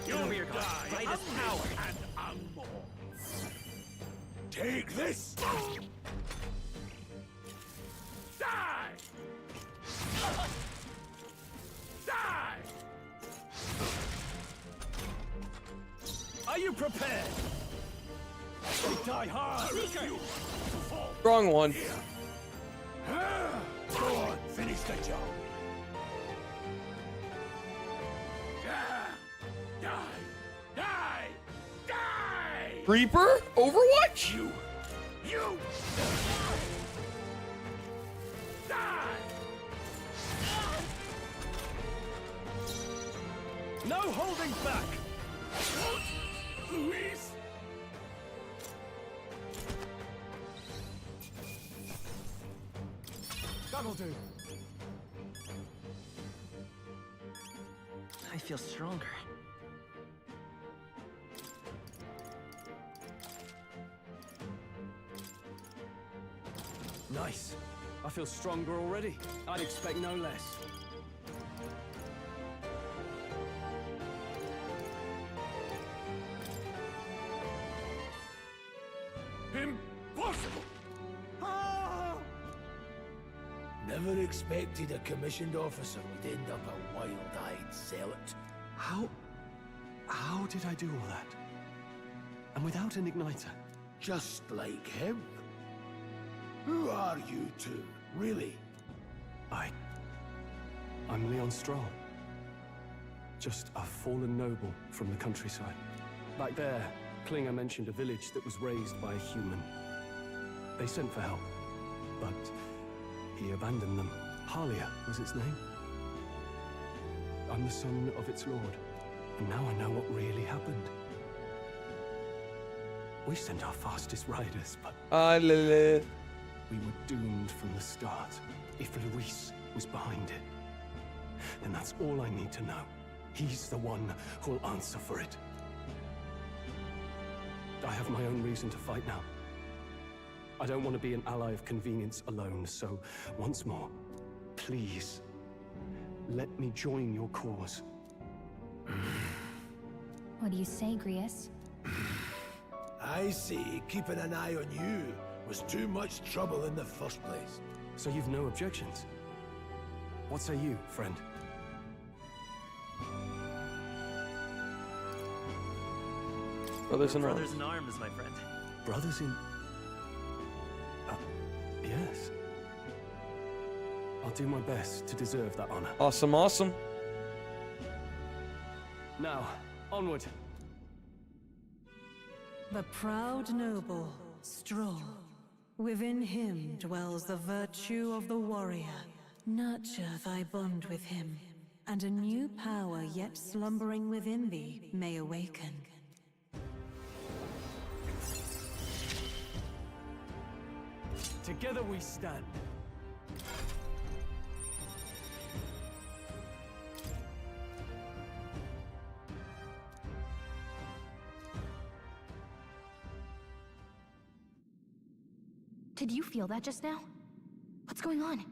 You'll Over here, guys. die Right as power. and unborn. Take this! Die! Die! Are you prepared? We die hard! Seeker! Wrong one. Go on, finish the job. Die! Die! Die! Reaper? Overwatch? You! Die! No holding back! Luis! That'll do. I feel stronger. Nice. I feel stronger already. I'd expect no less. Impossible! Never expected a commissioned officer would end up a wild-eyed zealot. How did I do all that? And without an igniter? Just like him. Who are you two, really? I'm Leon Stroll. Just a fallen noble from the countryside. Back there, Klinger mentioned a village that was raised by a human. They sent for help, but he abandoned them. Halia was its name. I'm the son of its lord, and now I know what really happened. We sent our fastest riders, but we were doomed from the start. If Luis was behind it. then that's all I need to know. He's the one who'll answer for it. I have my own reason to fight now. I don't want to be an ally of convenience alone, so once more, please, let me join your cause. What do you say, Grius? I see keeping an eye on you was too much trouble in the first place. So you've no objections? What say you, friend? Brothers in Brothers arms. in arms, my friend. Brothers in... yes. I'll do my best to deserve that honor. Awesome, awesome. Now, onward. The proud noble, Stroll. Within him dwells the virtue of the warrior. Nurture thy bond with him, and a new power yet slumbering within thee may awaken. Together we stand. Did you feel that just now? What's going on?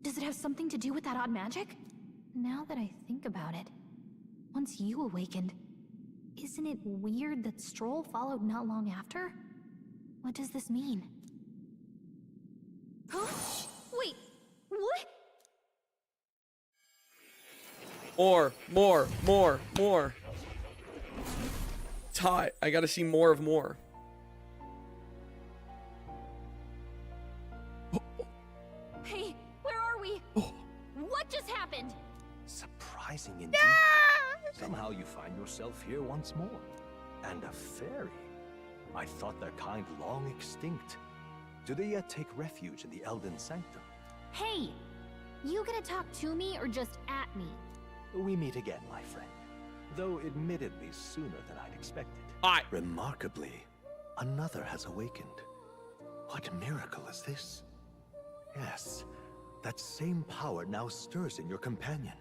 Does it have something to do with that odd magic? Now that I think about it, once you awakened, isn't it weird that Stroll followed not long after? What does this mean? Huh? Wait, what? More. Ty, I gotta see more of more. Hey, where are we? What just happened? Surprising indeed. Somehow you find yourself here once more. And a fairy. I thought their kind long extinct. Do they yet take refuge in the Elden Sanctum? Hey, you gonna talk to me or just at me? We meet again, my friend. Though admittedly sooner than I'd expected. Remarkably, another has awakened. What miracle is this? Yes, that same power now stirs in your companion.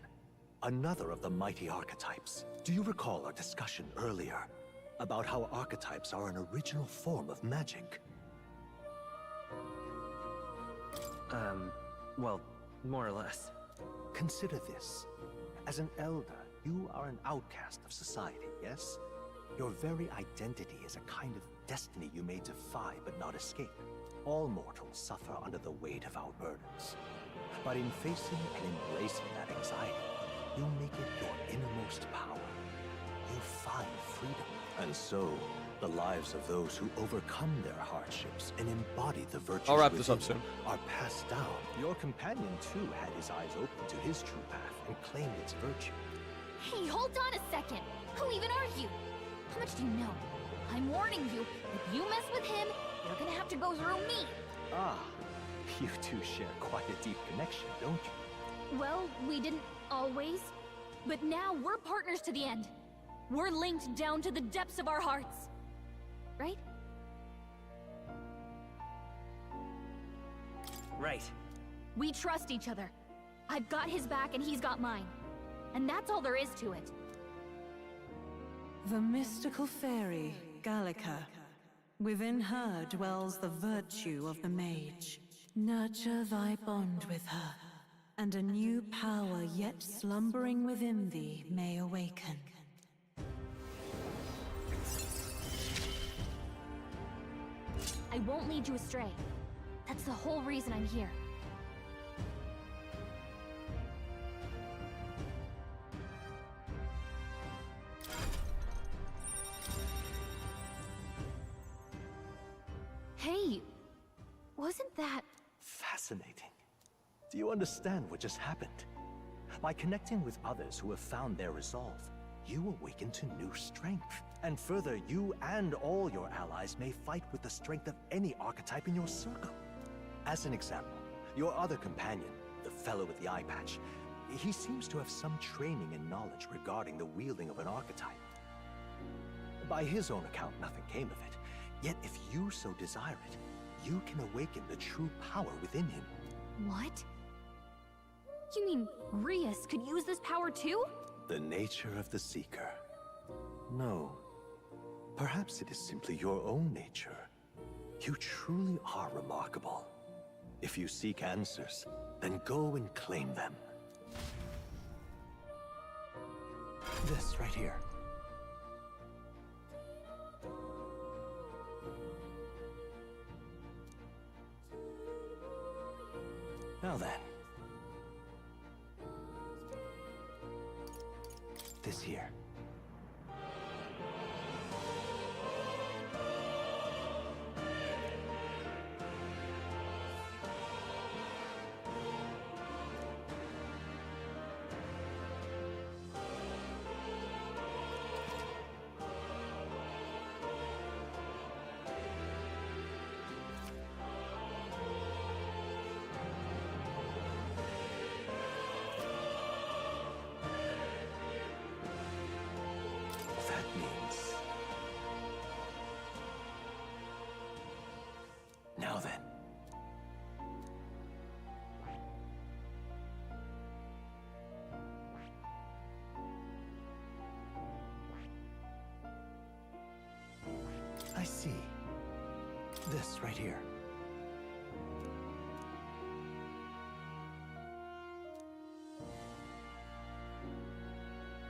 Another of the mighty archetypes. Do you recall our discussion earlier about how archetypes are an original form of magic? Well, more or less. Consider this. As an elder, you are an outcast of society, yes? Your very identity is a kind of destiny you may defy but not escape. All mortals suffer under the weight of our burdens. But in facing and embracing that anxiety, you make it your innermost power. You find freedom. And so, the lives of those who overcome their hardships and embody the virtues I'll wrap this up within soon. are passed down. Your companion, too, had his eyes open to his true path and claimed its virtue. Hey, hold on a second. Who even are you? How much do you know? I'm warning you, if you mess with him, you're gonna have to go through me. Ah, you two share quite a deep connection, don't you? Well, we didn't always, but now we're partners to the end. We're linked down to the depths of our hearts. Right? Right. We trust each other. I've got his back and he's got mine. And that's all there is to it. The mystical fairy, Gallica. Within her dwells the virtue of the mage. Nurture thy bond with her, and a new power yet slumbering within thee may awaken. I won't lead you astray. That's the whole reason I'm here. Hey, wasn't that... Fascinating. Do you understand what just happened? By connecting with others who have found their resolve, you awaken to new strength. And further, you and all your allies may fight with the strength of any archetype in your circle. As an example, your other companion, the fellow with the eye patch, he seems to have some training and knowledge regarding the wielding of an archetype. By his own account, nothing came of it. Yet if you so desire it, you can awaken the true power within him. What? You mean Rias could use this power too? The nature of the Seeker. No. Perhaps it is simply your own nature. You truly are remarkable. If you seek answers, then go and claim them. This right here. Now then. This here. Now then. I see. This right here.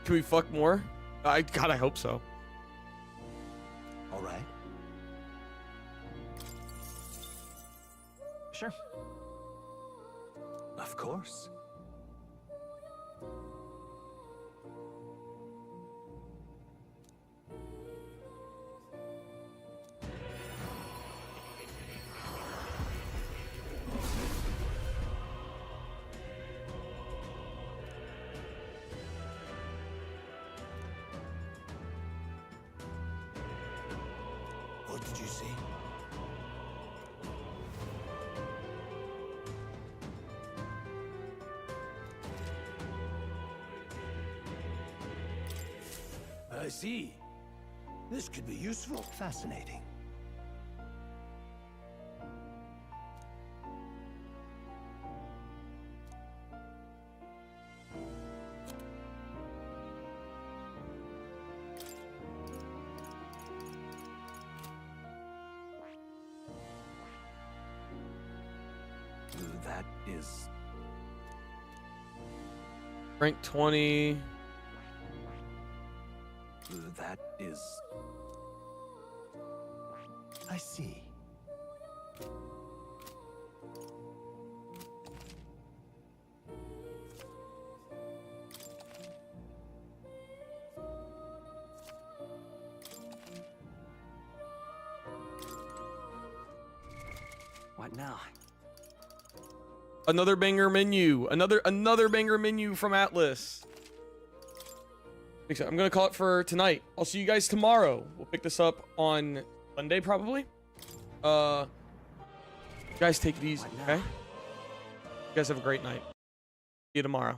Can we fuck more? God, I hope so. All right. Sure. Of course. What did you see? I see. This could be useful. Fascinating. That is... Rank 20. That is... I see. What now? Another banger menu. Another banger menu from Atlas. I'm gonna call it for tonight. I'll see you guys tomorrow. We'll pick this up on Monday probably. You guys take it easy, okay? You guys have a great night. See you tomorrow.